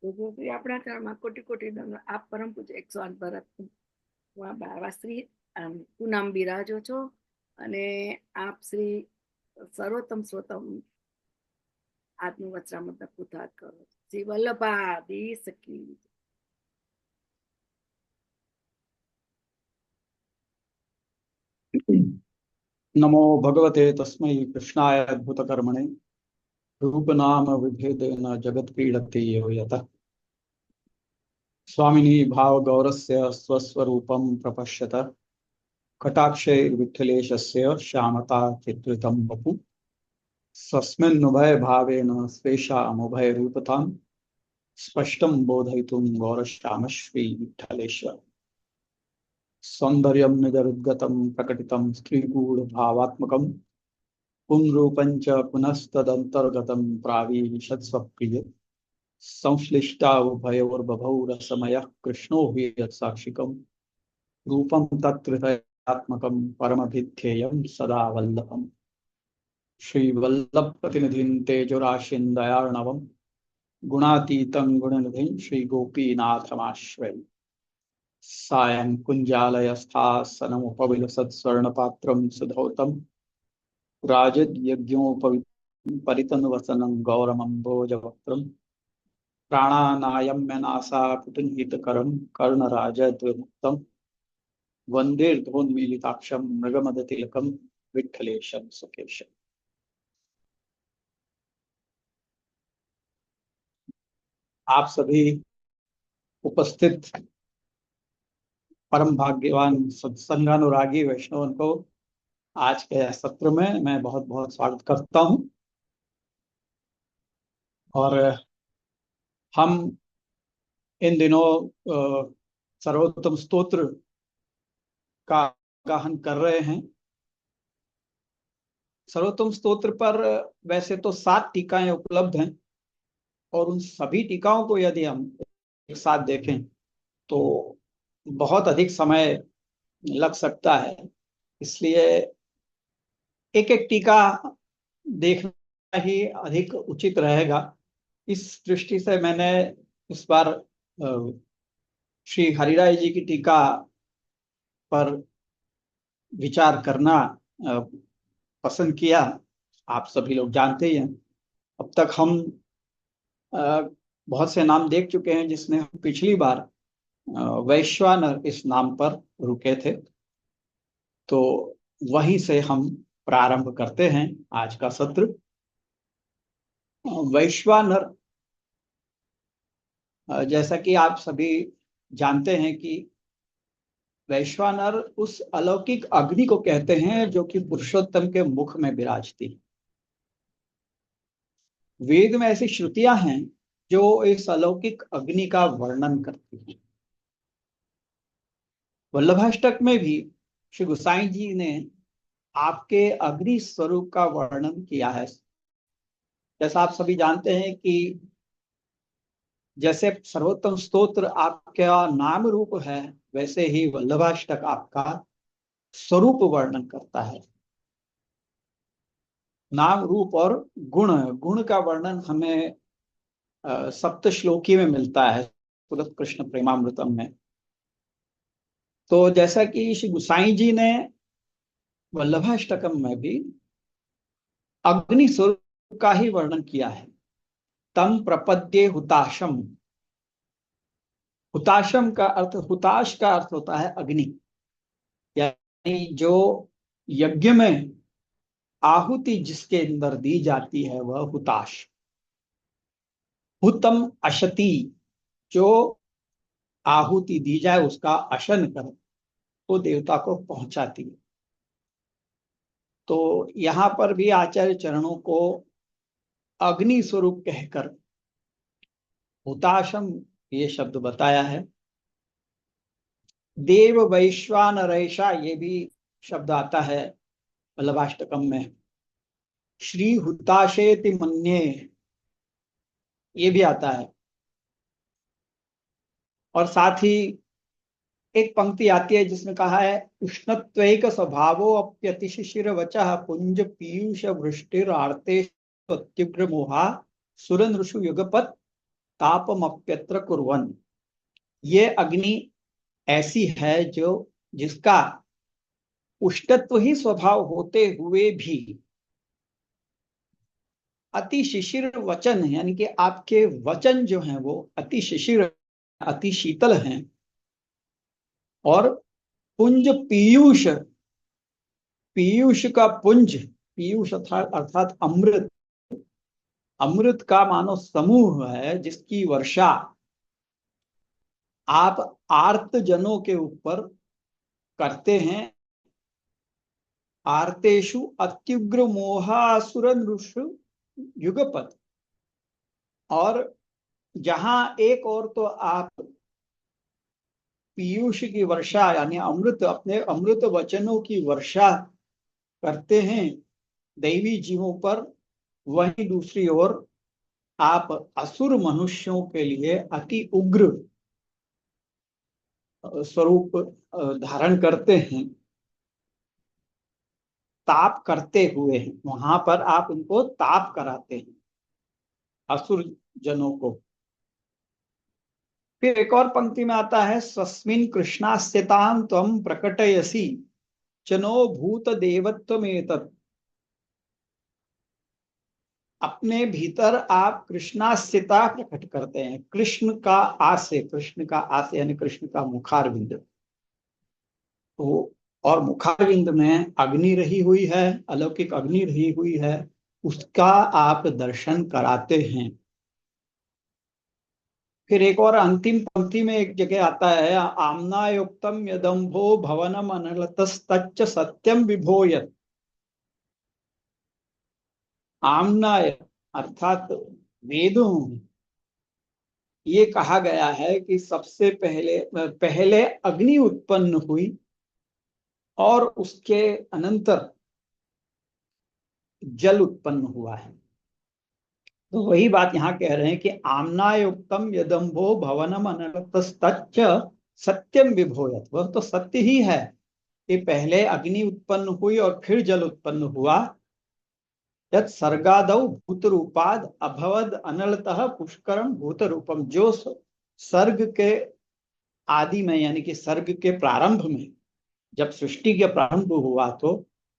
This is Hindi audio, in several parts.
શ્રી આપણા ચરણમાં કોટી કોટી દંડ. આપ પરમ પૂજ્ય 108 ભરત બાવાશ્રી પૂનમ બિરાજો છો અને આપ શ્રી સર્વોત્તમ સ્વતમ આત્મ વચરામૃત પુથાત કરો. શ્રી વલ્લભાદી સખી. नमो भगवते तस्मै कृष्णाय अद्भुत कर्मणे रूप नाम विभेदेन जगत पीडते यो यतः स्वामिनी भाव गौरस्य स्वस्वरूपं प्रपश्यत कटाक्षे विठ्ठलेशस्य श्यामता चित्रितं वपु स्वस्मिन्नुभय भावेन स्वेषामुभय रूपतां स्पष्टं बोधयितुं गौरश्यामश्री विठ्ठलेश्वर सौंदर्यं निजरुद्गतं प्रकटितं स्त्रीगूढभावात्मकं पुंरूपं च पुनस्तदन्तर्गतं प्रावीशत्स्वप्रिय संश्लिष्टा उभयोर्बभौ रसमयः कृष्णो हि यत्साक्षिकं रूपं तत्कृतयात्मकं परमभिध्येयं सदा वल्लभं श्रीवल्लभप्रतिनिधिं तेजोराशिं दयार्णवं गुणातीतं गुणनिधिं श्रीगोपीनाथमाश्रये सायं कुञ्जालयस्थासनमुपविलसत्स्वर्णपात्रं सुधौतं राजद्यज्ञोपरितनुवसनं गौरमम्भोजवक्त्रं प्राणानायम्यनासापुटुनिहितकरं कर्णराजद्विमुक्तं वन्देर्धोन्मीलिताक्षं मृगमदतिलकं विठ्ठलेशं सुकेशम्। आप सभी उपस्थित परम भाग्यवान सत्संगानुरागी वैष्णवन को आज के सत्र में मैं बहुत बहुत स्वागत करता हूं। और हम इन दिनों सर्वोत्तम स्तोत्र का गाहन कर रहे हैं। सर्वोत्तम स्तोत्र पर वैसे तो 7 टीकाएं उपलब्ध हैं और उन सभी टीकाओं को यदि हम एक साथ देखें तो बहुत अधिक समय लग सकता है, इसलिए एक एक टीका देखना ही अधिक उचित रहेगा। इस दृष्टि से मैंने इस बार श्री हरिराय जी की टीका पर विचार करना पसंद किया। आप सभी लोग जानते ही हैं, अब तक हम बहुत से नाम देख चुके हैं जिसमें हम पिछली बार वैश्वानर इस नाम पर रुके थे, तो वहीं से हम प्रारंभ करते हैं आज का सत्र। वैश्वानर, जैसा कि आप सभी जानते हैं कि वैश्वानर उस अलौकिक अग्नि को कहते हैं जो कि पुरुषोत्तम के मुख में विराजती है। वेद में ऐसी श्रुतियां हैं जो इस अलौकिक अग्नि का वर्णन करती हैं। वल्लभाष्टक में भी श्री गोसाई जी ने आपके अग्नि स्वरूप का वर्णन किया है। जैसा आप सभी जानते हैं कि जैसे सर्वोत्तम स्तोत्र आपका नाम रूप है, वैसे ही वल्लभाष्टक आपका स्वरूप वर्णन करता है। नाम रूप और गुण का वर्णन हमें सप्त श्लोकी में मिलता है सुरत कृष्ण प्रेमामृतम में। तो जैसा कि श्री गोसाई जी ने वल्लभाष्टकम में भी अग्नि स्वरूप का ही वर्णन किया है। तम प्रपद्ये हुताशम। हुताशम का अर्थ, हुताश का अर्थ होता है अग्नि, यानी जो यज्ञ में आहुति जिसके अंदर दी जाती है वह हुताश। हुतम अशति, जो आहुति दी जाए उसका अशन कर तो देवता को पहुंचाती है। तो यहां पर भी आचार्य चरणों को अग्नि स्वरूप कहकर हुताशम ये शब्द बताया है। देव वैश्वानरेशा ये भी शब्द आता है वल्लभाष्टकम में। श्री हुताशेति मन्ये ये भी आता है। और साथ ही एक पंक्ति आती है जिसमें कहा है उष्णत्वैक स्वभावो अप्यतिशिशिर वचः पुंज पीयूष वृष्टिर आर्ते अत्युग्र मोहा सुरन ऋषु युगपत तापमप्यत्र कुर्वन्। ये अग्नि ऐसी है जो जिसका उष्णत्व ही स्वभाव होते हुए भी अति शिशिर वचन, यानी कि आपके वचन जो हैं वो अति शिशिर, अति शीतल हैं, और पुंज पीयूष, पीयूष का पुंज, पीयूष अर्थात अमृत, अमृत का मानो समूह है जिसकी वर्षा आप आर्त जनों के ऊपर करते हैं। आर्तेषु अत्युग्र मोहासुर नृषु युगपत। और जहां एक और तो आप पीयूष की वर्षा यानी अमृत, अपने अमृत वचनों की वर्षा करते हैं दैवी जीवों पर, वहीं दूसरी ओर आप असुर मनुष्यों के लिए अति उग्र स्वरूप धारण करते हैं, ताप करते हुए हैं। वहां पर आप उनको ताप कराते हैं असुर जनों को। फिर एक और पंक्ति में आता है, स्वस्मिन् कृष्णास्यतां त्वं प्रकटयसि चनो भूत देवत्वमेतत्। अपने भीतर आप कृष्णास्यता प्रकट करते हैं, कृष्ण का आस्य, कृष्ण का आस्य यानी कृष्ण का मुखारविंद। तो और मुखारविंद में अग्नि रही हुई है, अलौकिक अग्नि रही हुई है, उसका आप दर्शन कराते हैं। फिर एक और अंतिम पंक्ति में एक जगह आता है, आम्नायुक्तम यदम्भो भवनम अनलतस्तच्च सत्यम विभोयत। आम्नाय अर्थात वेदों में ये कहा गया है कि सबसे पहले पहले अग्नि उत्पन्न हुई और उसके अनंतर जल उत्पन्न हुआ है। तो वही बात यहाँ कह रहे हैं कि आम्नायुक्तम यदम्भो भवनम अनलतस्तच्च सत्यम विभोयत। वह तो सत्य ही है कि पहले अग्नि उत्पन्न हुई और फिर जल उत्पन्न हुआ। यत् सर्गादौ भूतरूपाद अभवद अनलतः पुष्करम भूतरूपम। जो सर्ग के आदि में यानी कि सर्ग के प्रारंभ में जब सृष्टि के प्रारंभ हुआ तो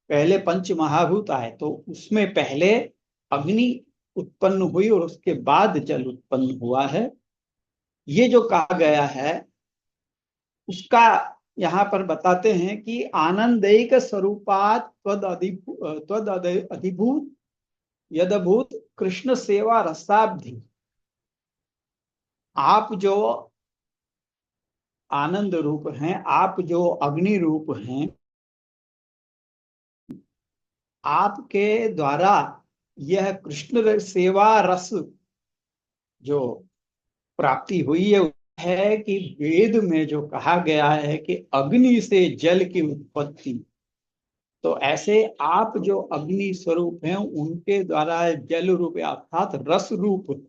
पहले पंच महाभूत आए, तो उसमें पहले अग्नि उत्पन्न हुई और उसके बाद जल उत्पन्न हुआ है। ये जो कहा गया है उसका यहाँ पर बताते हैं कि आनंदैक स्वरूपात त्वद अधिभूत यदभूत कृष्ण सेवा रसाब्धि। आप जो आनंद रूप हैं, आप जो अग्नि रूप हैं, आपके द्वारा यह कृष्ण सेवा रस जो प्राप्ति हुई है कि वेद में जो कहा गया है कि अग्नि से जल की उत्पत्ति, तो ऐसे आप जो अग्नि स्वरूप हैं उनके द्वारा जल रूप अर्थात रस रूप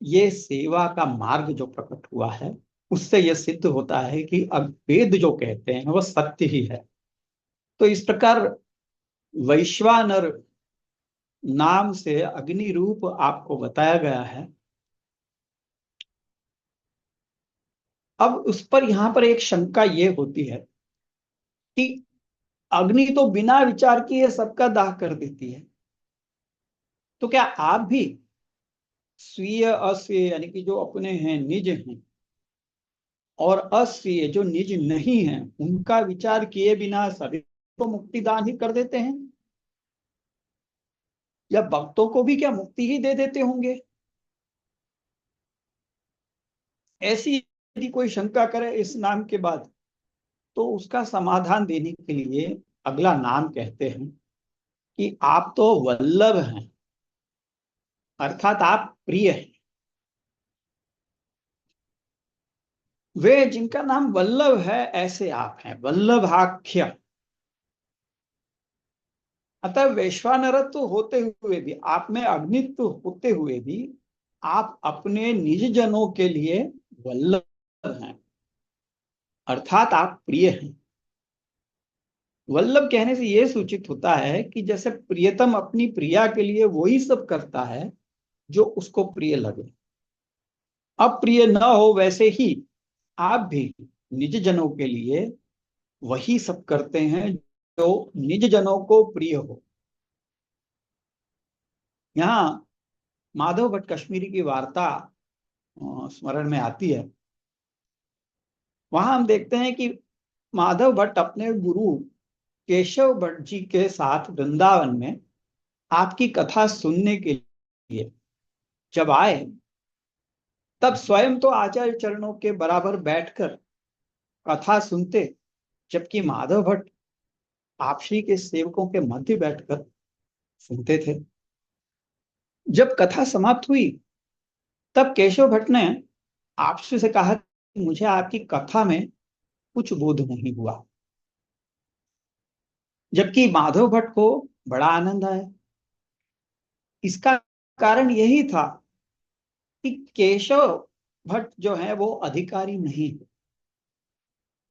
ये सेवा का मार्ग जो प्रकट हुआ है, उससे यह सिद्ध होता है कि वेद जो कहते हैं वह सत्य ही है। तो इस प्रकार वैश्वानर नाम से अग्नि रूप आपको बताया गया है। अब उस पर यहां पर एक शंका ये होती है कि अग्नि तो बिना विचार किए सबका दाह कर देती है, तो क्या आप भी स्वीय अस्वीय यानी कि जो अपने हैं निज हैं और अस्वीय जो निज नहीं है उनका विचार किए बिना सभी को मुक्ति दान ही कर देते हैं, या भक्तों को भी क्या मुक्ति ही दे देते होंगे? ऐसी यदि कोई शंका करे इस नाम के बाद, तो उसका समाधान देने के लिए अगला नाम कहते हैं कि आप तो वल्लभ हैं, अर्थात आप प्रिय हैं। वे जिनका नाम वल्लभ है ऐसे आप हैं, वल्लभाख्य। अतः वैश्वानरत्व होते हुए भी, आप में अग्नित्व होते हुए भी आप अपने निज जनों के लिए वल्लभ हैं, अर्थात आप प्रिय हैं। वल्लभ कहने से यह सूचित होता है कि जैसे प्रियतम अपनी प्रिया के लिए वही सब करता है जो उसको प्रिय लगे। अप्रिय न हो, वैसे ही आप भी निज जनों के लिए वही सब करते हैं जो निज जनों को प्रिय हो। यहाँ माधव भट्ट कश्मीरी की वार्ता स्मरण में आती है। वहां हम देखते हैं कि माधव भट्ट अपने गुरु केशव भट्ट जी के साथ वृंदावन में आपकी कथा सुनने के लिए जब आए, तब स्वयं तो आचार्य चरणों के बराबर बैठकर कथा सुनते, जबकि माधव भट्ट आप श्री के सेवकों के मध्य बैठकर सुनते थे। जब कथा समाप्त हुई, तब केशव भट्ट ने आप श्री से कहा कि मुझे आपकी कथा में कुछ बोध नहीं हुआ, जबकि माधव भट्ट को बड़ा आनंद आया। इसका कारण यही था कि केशव भट्ट जो है वो अधिकारी नहीं है,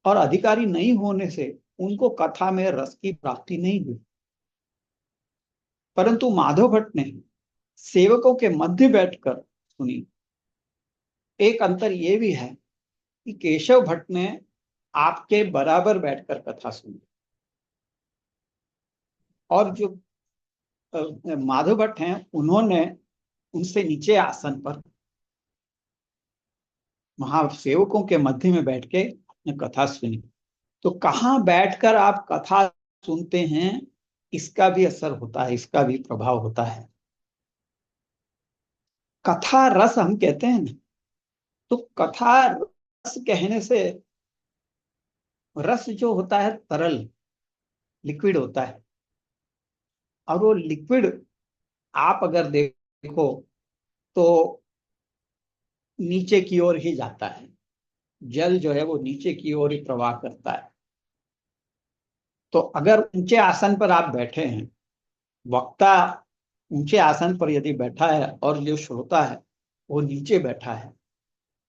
और अधिकारी नहीं होने से उनको कथा में रस की प्राप्ति नहीं हुई। परंतु माधव भट्ट ने सेवकों के मध्य बैठकर सुनी। एक अंतर यह भी है कि केशव भट्ट ने आपके बराबर बैठकर कथा सुनी, और जो माधव भट्ट हैं उन्होंने उनसे नीचे आसन पर महासेवकों के मध्य में बैठ के कथा सुनी। तो कहाँ बैठकर आप कथा सुनते हैं, इसका भी असर होता है, इसका भी प्रभाव होता है। कथा रस हम कहते हैं ना, तो कथा रस कहने से रस जो होता है तरल, लिक्विड होता है, और वो लिक्विड आप अगर देखो तो नीचे की ओर ही जाता है। जल जो है वो नीचे की ओर ही प्रवाह करता है। तो अगर ऊंचे आसन पर आप बैठे हैं, वक्ता ऊंचे आसन पर यदि बैठा है और जो श्रोता है वो नीचे बैठा है,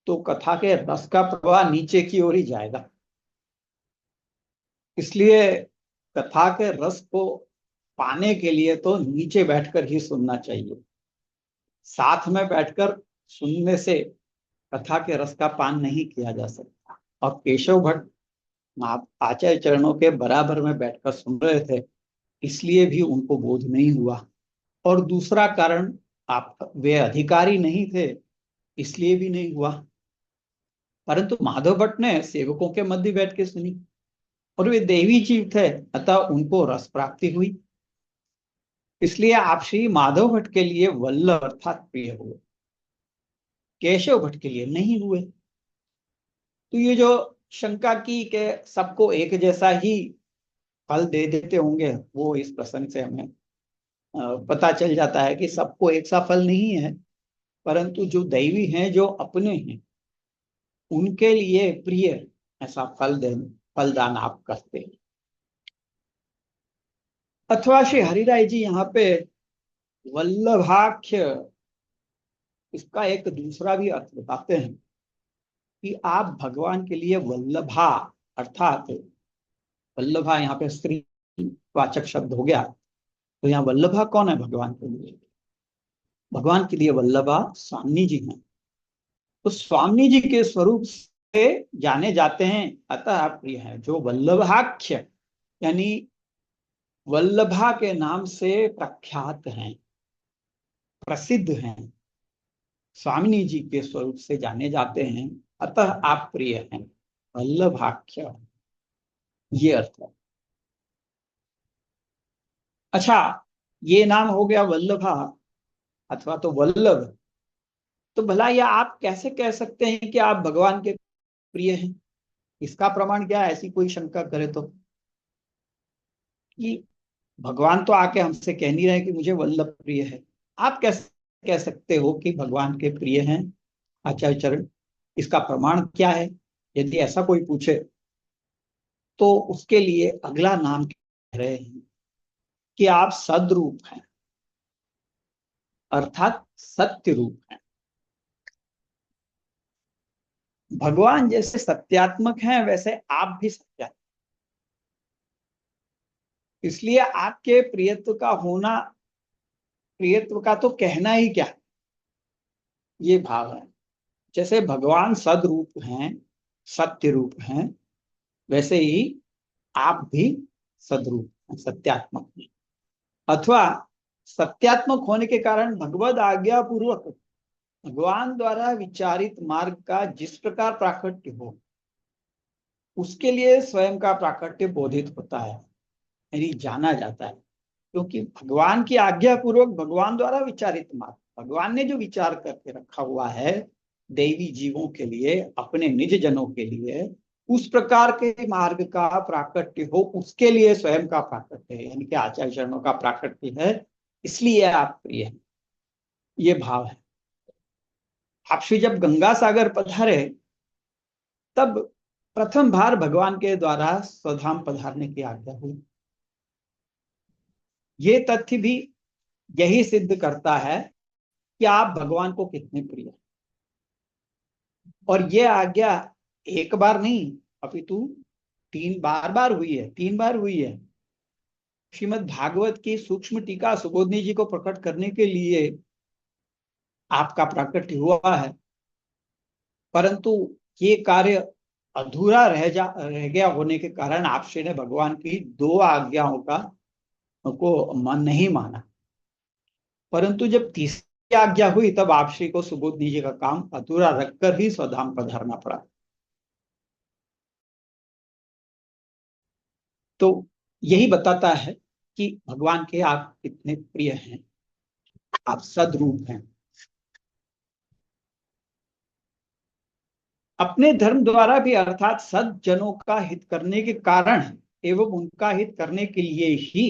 तो कथा के रस का प्रवाह नीचे की ओर ही जाएगा। इसलिए कथा के रस को पाने के लिए तो नीचे बैठकर ही सुनना चाहिए। साथ में बैठकर सुनने से कथा के रस का पान नहीं किया जा सकता। और केशव भट्ट आचार्य चरणों के बराबर में बैठकर सुन रहे थे, इसलिए भी उनको बोध नहीं हुआ। और दूसरा कारण, आप वे अधिकारी नहीं थे, इसलिए भी नहीं हुआ। परंतु माधव भट्ट ने सेवकों के मध्य बैठ के सुनी, और वे देवी जीव थे, अतः उनको रस प्राप्ति हुई। इसलिए आप श्री माधव भट्ट के लिए वल्लभ अर्थात प्रिय हुए, केशव भट्ट के लिए नहीं हुए। तो ये जो शंका की कि सबको एक जैसा ही फल दे देते होंगे, वो इस प्रसंग से हमें पता चल जाता है कि सबको एक सा फल नहीं है, परंतु जो दैवी हैं, जो अपने हैं, उनके लिए प्रिय ऐसा फलदान आप करते हैं। अथवा श्री हरिराय जी यहाँ पे वल्लभाख्य, इसका एक दूसरा भी अर्थ बताते हैं कि आप भगवान के लिए वल्लभा, अर्थात वल्लभा यहाँ पे स्त्री वाचक शब्द हो गया। तो यहाँ वल्लभा कौन है भगवान के लिए? भगवान के लिए वल्लभा स्वामी जी हैं। तो स्वामी जी के स्वरूप से जाने जाते हैं, अतः आप प्रिय हैं। जो वल्लभाख्य यानी वल्लभा के नाम से प्रख्यात हैं, प्रसिद्ध हैं, स्वामिनी जी के स्वरूप से जाने जाते हैं, अतः आप प्रिय हैं। वल्लभाख्य, ये अर्थ है। अच्छा, ये नाम हो गया वल्लभा अथवा तो वल्लभ। तो भला यह आप कैसे कह सकते हैं कि आप भगवान के प्रिय हैं? इसका प्रमाण क्या है? ऐसी कोई शंका करे तो, कि भगवान तो आके हमसे कह नहीं रहे कि मुझे वल्लभ प्रिय है, आप कैसे कह सकते हो कि भगवान के प्रिय हैं आचार्य चरण? इसका प्रमाण क्या है? यदि ऐसा कोई पूछे तो उसके लिए अगला नाम कह रहे हैं कि आप सद्रूप हैं, अर्थात सत्य रूप हैं। भगवान जैसे सत्यात्मक हैं, वैसे आप भी सत्यात्मक। इसलिए आपके प्रियत्व का होना, प्रियत्व का तो कहना ही क्या, ये भाव है। जैसे भगवान सद्रूप हैं, सत्य रूप हैं, वैसे ही आप भी सद्रूप हैं, सत्यात्मक हैं। अथवा सत्यात्मक होने के कारण भगवद आज्ञा पूर्वक भगवान द्वारा विचारित मार्ग का जिस प्रकार प्राकट्य हो, उसके लिए स्वयं का प्राकट्य बोधित होता है, यानी जाना जाता है। क्योंकि भगवान की आज्ञा पूर्वक भगवान द्वारा विचारित मार्ग, भगवान ने जो विचार करके रखा हुआ है दैवी जीवों के लिए, अपने निज जनों के लिए, उस प्रकार के मार्ग का प्राकट्य हो, उसके लिए स्वयं का प्राकट्य है, यानी कि आचार्य चरणों का प्राकट्य है, इसलिए आप प्रिय हैं, ये भाव है। आप श्री जब गंगा सागर पधारे तब प्रथम बार भगवान के द्वारा स्वधाम पधारने की आज्ञा हुई। ये तथ्य भी यही सिद्ध करता है कि आप भगवान को कितने प्रिय हैं। और ये आज्ञा एक बार नहीं अपितु 3 बार हुई है, 3 बार हुई है। श्रीमद् भागवत की सूक्ष्म टीका सुबोधनी जी को प्रकट करने के लिए आपका प्राकट्य हुआ है, परंतु ये कार्य अधूरा रह गया होने के कारण आप श्री ने भगवान की 2 आज्ञाओं को मन नहीं माना। परंतु जब तीसरी आज्ञा हुई तब आप श्री को सुबोधनी जी का काम अधूरा रखकर ही स्वधाम पधारना पड़ा। तो यही बताता है कि भगवान के आप कितने प्रिय हैं, आप सद्रूप हैं। अपने धर्म द्वारा भी अर्थात सज्जनों का हित करने के कारण एवं उनका हित करने के लिए ही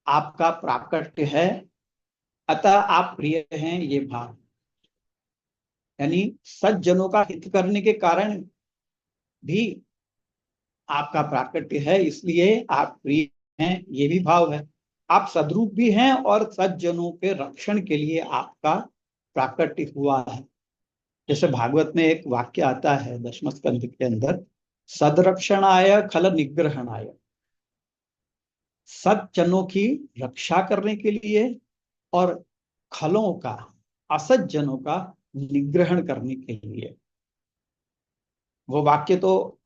आपका प्राकट्य है, अतः आप प्रिय हैं, ये भाव। यानी सज्जनों का हित करने के कारण भी आपका प्राकट्य है, इसलिए आप प्रिय हैं, ये भी भाव है। आप सद्रूप भी हैं और सज्जनों के रक्षण के लिए आपका प्राकट्य हुआ है। जैसे भागवत में एक वाक्य आता है 10वें स्कंद के अंदर, सदरक्षणाय खल निग्रहणाय, सज्जनों की रक्षा करने के लिए और खलों का, असज्जनों का निग्रहण करने के लिए। वो वाक्य तो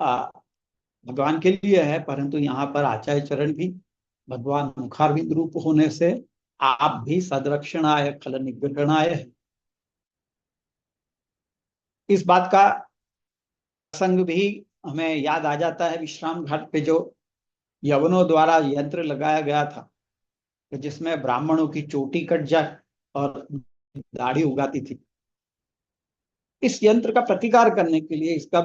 भगवान के लिए है, परंतु यहाँ पर आचार्य चरण भी भगवान मुखारविंद रूप होने से आप भी सदरक्षणाय खल निग्रहणाय है। इस बात का प्रसंग भी हमें याद आ जाता है विश्राम घाट पे जो यवनों द्वारा यंत्र लगाया गया था, जिसमें ब्राह्मणों की चोटी कट जाए और दाढ़ी उगाती थी। इस यंत्र का प्रतिकार करने के लिए, इसका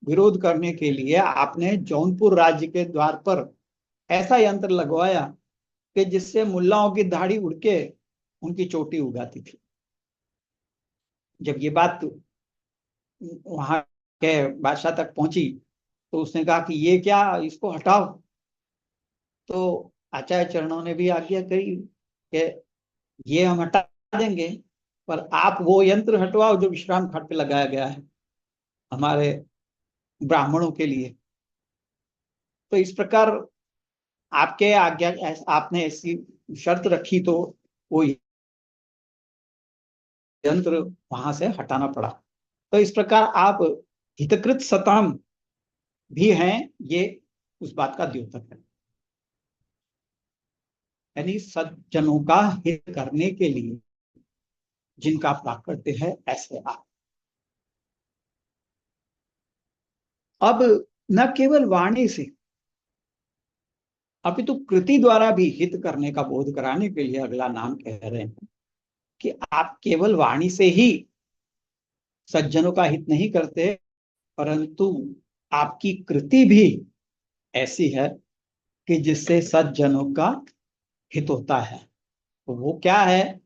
विरोध करने के लिए आपने जौनपुर राज्य के द्वार पर ऐसा यंत्र लगवाया कि जिससे मुल्लाओं की दाढ़ी उड़ के उनकी चोटी उगाती थी। जब ये बात वहां के बादशाह तक पहुंची तो उसने कहा कि ये क्या, इसको हटाओ। तो आचार्य चरणों ने भी आज्ञा करी कि ये हम हटा देंगे, पर आप वो यंत्र हटवाओ जो विश्राम घाट पे लगाया गया है हमारे ब्राह्मणों के लिए। तो इस प्रकार आपके आज्ञा, आपने ऐसी शर्त रखी तो वो यंत्र वहां से हटाना पड़ा। तो इस प्रकार आप हितकृत सताम भी हैं, ये उस बात का द्योतक है। यानी सज्जनों का हित करने के लिए जिनका प्राकट्य है, ऐसे आप। अब न केवल वाणी से अपितु कृति द्वारा भी हित करने का बोध कराने के लिए अगला नाम कह रहे हैं कि आप केवल वाणी से ही सज्जनों का हित नहीं करते, परंतु आपकी कृति भी ऐसी है कि जिससे सज्जनों का हित होता है। तो वो क्या है,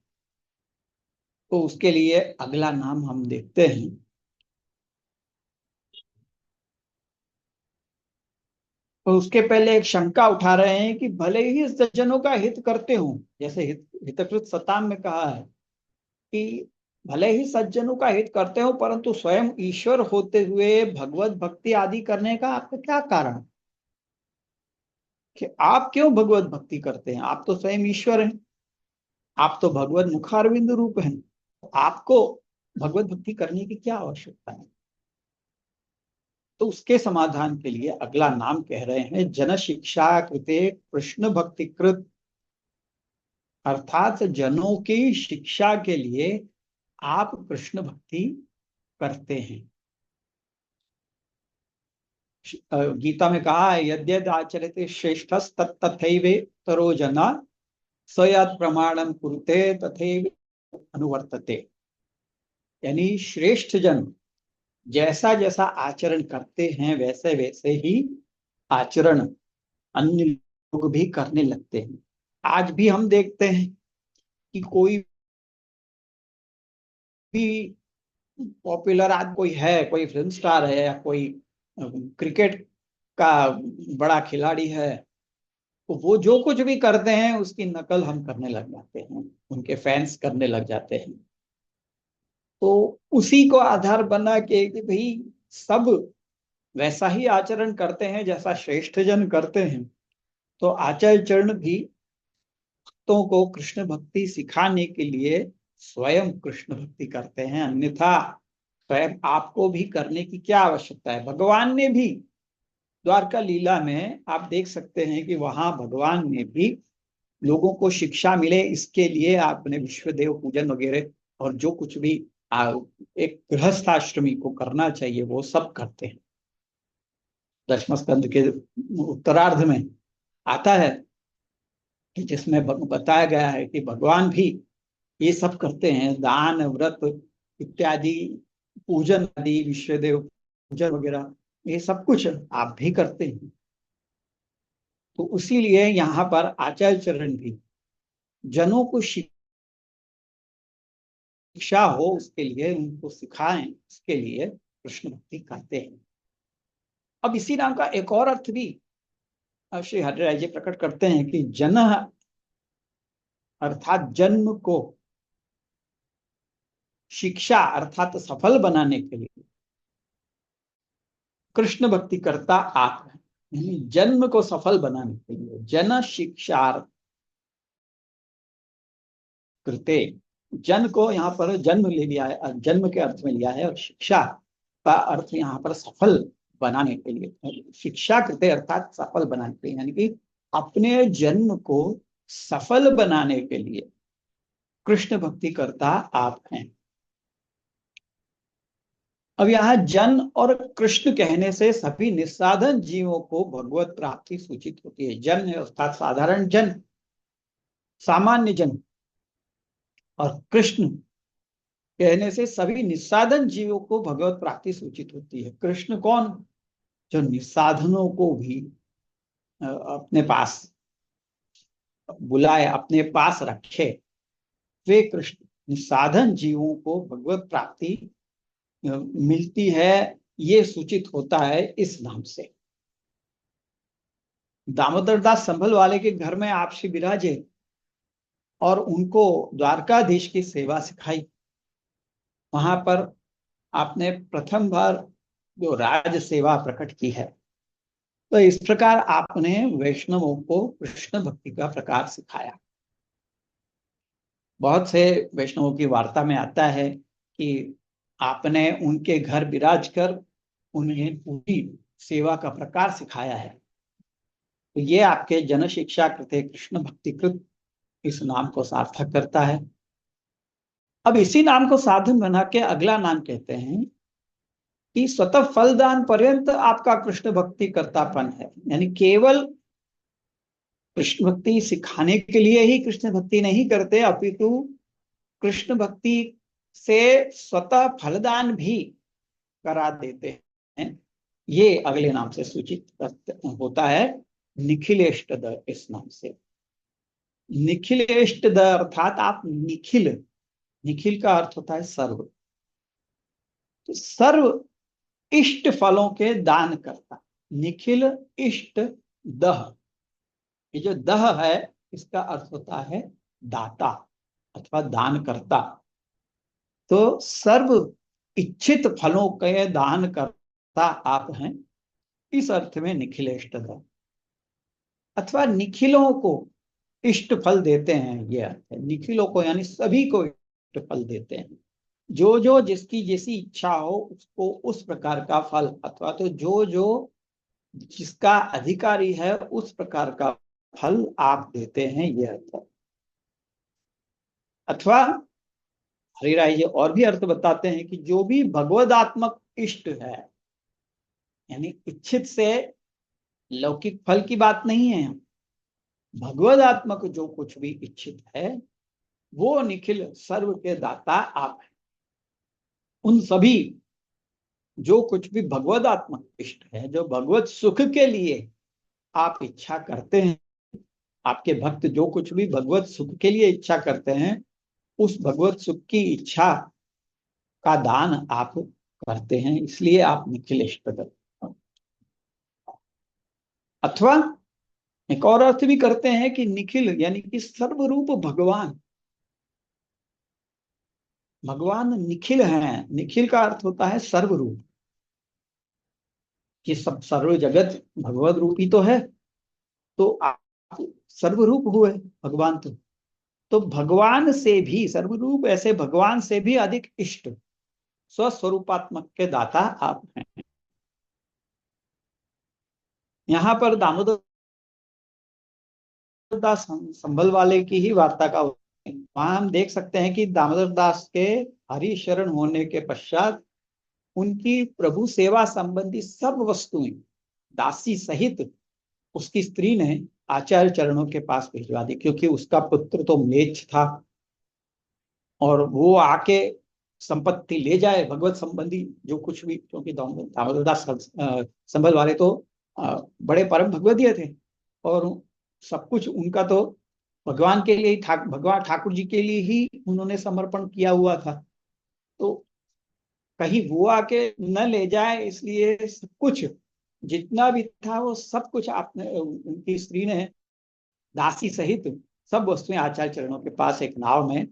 तो उसके लिए अगला नाम हम देखते हैं। तो उसके पहले एक शंका उठा रहे हैं कि भले ही सज्जनों का हित करते हो, जैसे हितकृत सताम में कहा है कि भले ही सज्जनों का हित करते हो, परंतु स्वयं ईश्वर होते हुए भगवत भक्ति आदि करने का आपका क्या कारण, कि आप क्यों भगवत भक्ति करते हैं? आप तो स्वयं ईश्वर हैं, आप तो भगवत मुखारविंद रूप हैं। आपको भगवत भक्ति करने की क्या आवश्यकता है? तो उसके समाधान के लिए अगला नाम कह रहे हैं, जन शिक्षा कृते कृष्ण भक्ति कृत, अर्थात जनों की शिक्षा के लिए आप कृष्ण भक्ति करते हैं। गीता में कहा है, यद्यद आचरते श्रेष्ठस तथैव तरो जना स यत् प्रमाणम कुरुते तथैव अनुवर्तते। यानी श्रेष्ठ जन जैसा जैसा आचरण करते हैं वैसे वैसे ही आचरण अन्य लोग भी करने लगते हैं। आज भी हम देखते हैं कि कोई भी पॉपुलर आज कोई है, कोई फिल्म स्टार है या कोई क्रिकेट का बड़ा खिलाड़ी है, तो वो जो कुछ भी करते हैं उसकी नकल हम करने लग जाते हैं, उनके फैंस करने लग जाते हैं। तो उसी को आधार बना के कि भाई सब वैसा ही आचरण करते हैं जैसा श्रेष्ठ जन करते हैं, तो आचार्य भी भक्तों को कृष्ण भक्ति सिखाने के लिए स्वयं कृष्ण भक्ति करते हैं, अन्यथा स्वयं आपको भी करने की क्या आवश्यकता है। भगवान ने भी द्वारका लीला में आप देख सकते हैं कि वहां भगवान ने भी लोगों को शिक्षा मिले इसके लिए आपने विश्वदेव पूजन वगैरह और जो कुछ भी एक गृहस्थाश्रमी को करना चाहिए वो सब करते हैं। दशम स्कंद के उत्तरार्ध में आता है कि जिसमें बताया गया है कि भगवान भी ये सब करते हैं, दान व्रत इत्यादि, पूजन आदि, विश्वदेव पूजन वगैरह, ये सब कुछ आप भी करते हैं। तो इसीलिए यहाँ पर आचार्य चरण भी जनों को शिक्षा हो उसके लिए, उनको सिखाएं इसके लिए कृष्ण भक्ति करते हैं। अब इसी नाम का एक और अर्थ भी श्री हरिराय जी प्रकट करते हैं कि जन अर्थात जन्म को शिक्षा अर्थात सफल बनाने के लिए कृष्ण भक्ति करता आप हैं। जन्म को सफल बनाने के लिए जन शिक्षा कृते, जन को यहाँ पर जन्म ले लिया है, जन्म के अर्थ में लिया है, और शिक्षा का अर्थ यहाँ पर सफल बनाने के लिए, शिक्षा कृते अर्थात सफल बनाने के लिए, यानी कि अपने जन्म को सफल बनाने के लिए कृष्ण भक्ति करता आप हैं। अब यहाँ जन और कृष्ण कहने से सभी निस्साधन जीवों को भगवत प्राप्ति सूचित होती है। जन अर्थात साधारण जन, सामान्य जन, और कृष्ण कहने से सभी निस्साधन जीवों को भगवत प्राप्ति सूचित होती है। कृष्ण कौन? जो निस्साधनों को भी अपने पास बुलाए, अपने पास रखे, वे कृष्ण। निस्साधन जीवों को भगवत प्राप्ति मिलती है, ये सूचित होता है इस नाम से। दामोदर दास संभल वाले के घर में आप श्री विराजे और उनको द्वारकाधीश की सेवा सिखाई। वहां पर आपने प्रथम बार जो राज सेवा प्रकट की है, तो इस प्रकार आपने वैष्णवों को कृष्ण भक्ति का प्रकार सिखाया। बहुत से वैष्णवों की वार्ता में आता है कि आपने उनके घर विराज कर उन्हें पूरी सेवा का प्रकार सिखाया है। तो ये आपके जन शिक्षा कृते कृष्ण भक्ति कृत इस नाम को सार्थक करता है। अब इसी नाम को साधन बना के अगला नाम कहते हैं कि स्वतः फलदान पर्यंत आपका कृष्ण भक्ति कर्तापन है। यानी केवल कृष्ण भक्ति सिखाने के लिए ही कृष्ण भक्ति नहीं करते, अपितु कृष्ण भक्ति से स्वतः फलदान भी करा देते हैं। ये अगले नाम से सूचित होता है, निखिलेष्टद इस नाम से। निखिलेष्टद अर्थात आप निखिल, निखिल का अर्थ होता है सर्व, तो सर्व इष्ट फलों के दान करता। निखिल इष्ट दह, ये जो दह है इसका अर्थ होता है दाता अथवा दान करता। तो सर्व इच्छित फलों के दान करता आप हैं, इस अर्थ में निखिलेष्ट दह, अथवा निखिलों को इष्ट फल देते हैं, ये अर्थ है। निखिलों को यानी सभी को इष्ट फल देते हैं। जो जो जिसकी जैसी इच्छा हो उसको उस प्रकार का फल, अथवा तो जो जो जिसका अधिकारी है उस प्रकार का फल आप देते हैं, यह अर्थ। अथवा हरिराय जी और भी अर्थ बताते हैं कि जो भी भगवदात्मक इष्ट है, यानी इच्छित से लौकिक फल की बात नहीं है, भगवदात्मक जो कुछ भी इच्छित है वो निखिल सर्व के दाता आप हैं। उन सभी जो कुछ भी भगवदात्मक इष्ट है, जो भगवत सुख के लिए आप इच्छा करते हैं, आपके भक्त जो कुछ भी भगवत सुख के लिए इच्छा करते हैं, उस भगवत सुख की इच्छा का दान आप करते हैं, इसलिए आप निखिल इष्ट करते। अथवा एक और अर्थ भी करते हैं कि निखिल यानी कि सर्वरूप भगवान, भगवान निखिल हैं। निखिल का अर्थ होता है सर्वरूप, कि सब सर्व जगत भगवत रूपी तो है, तो आप सर्वरूप हुए भगवान। तो भगवान से भी सर्वरूप, ऐसे भगवान से भी अधिक इष्ट स्वस्वरूपात्मक के दाता आप हैं। यहाँ पर दामोदर दास संभल वाले की ही वार्ता का, वहां हम देख सकते हैं कि दामोदर दास के हरि शरण होने के पश्चात उनकी प्रभु सेवा संबंधी सब वस्तुएं दासी सहित उसकी स्त्री ने आचार्य चरणों के पास भिजवा दी, क्योंकि उसका पुत्र तो म्लेच्छ था और वो आके संपत्ति ले जाए भगवत संबंधी जो कुछ भी, क्योंकि दामोदर दास संभल वाले तो बड़े परम भगवदीय थे और सब कुछ उनका तो भगवान के लिए ही भगवान ठाकुर जी के लिए ही उन्होंने समर्पण किया हुआ था। तो कहीं वो आके न ले जाए, इसलिए सब कुछ जितना भी था वो सब कुछ आपने, उनकी स्त्री ने दासी सहित सब वस्तुएं आचार्य चरणों के पास एक नाव में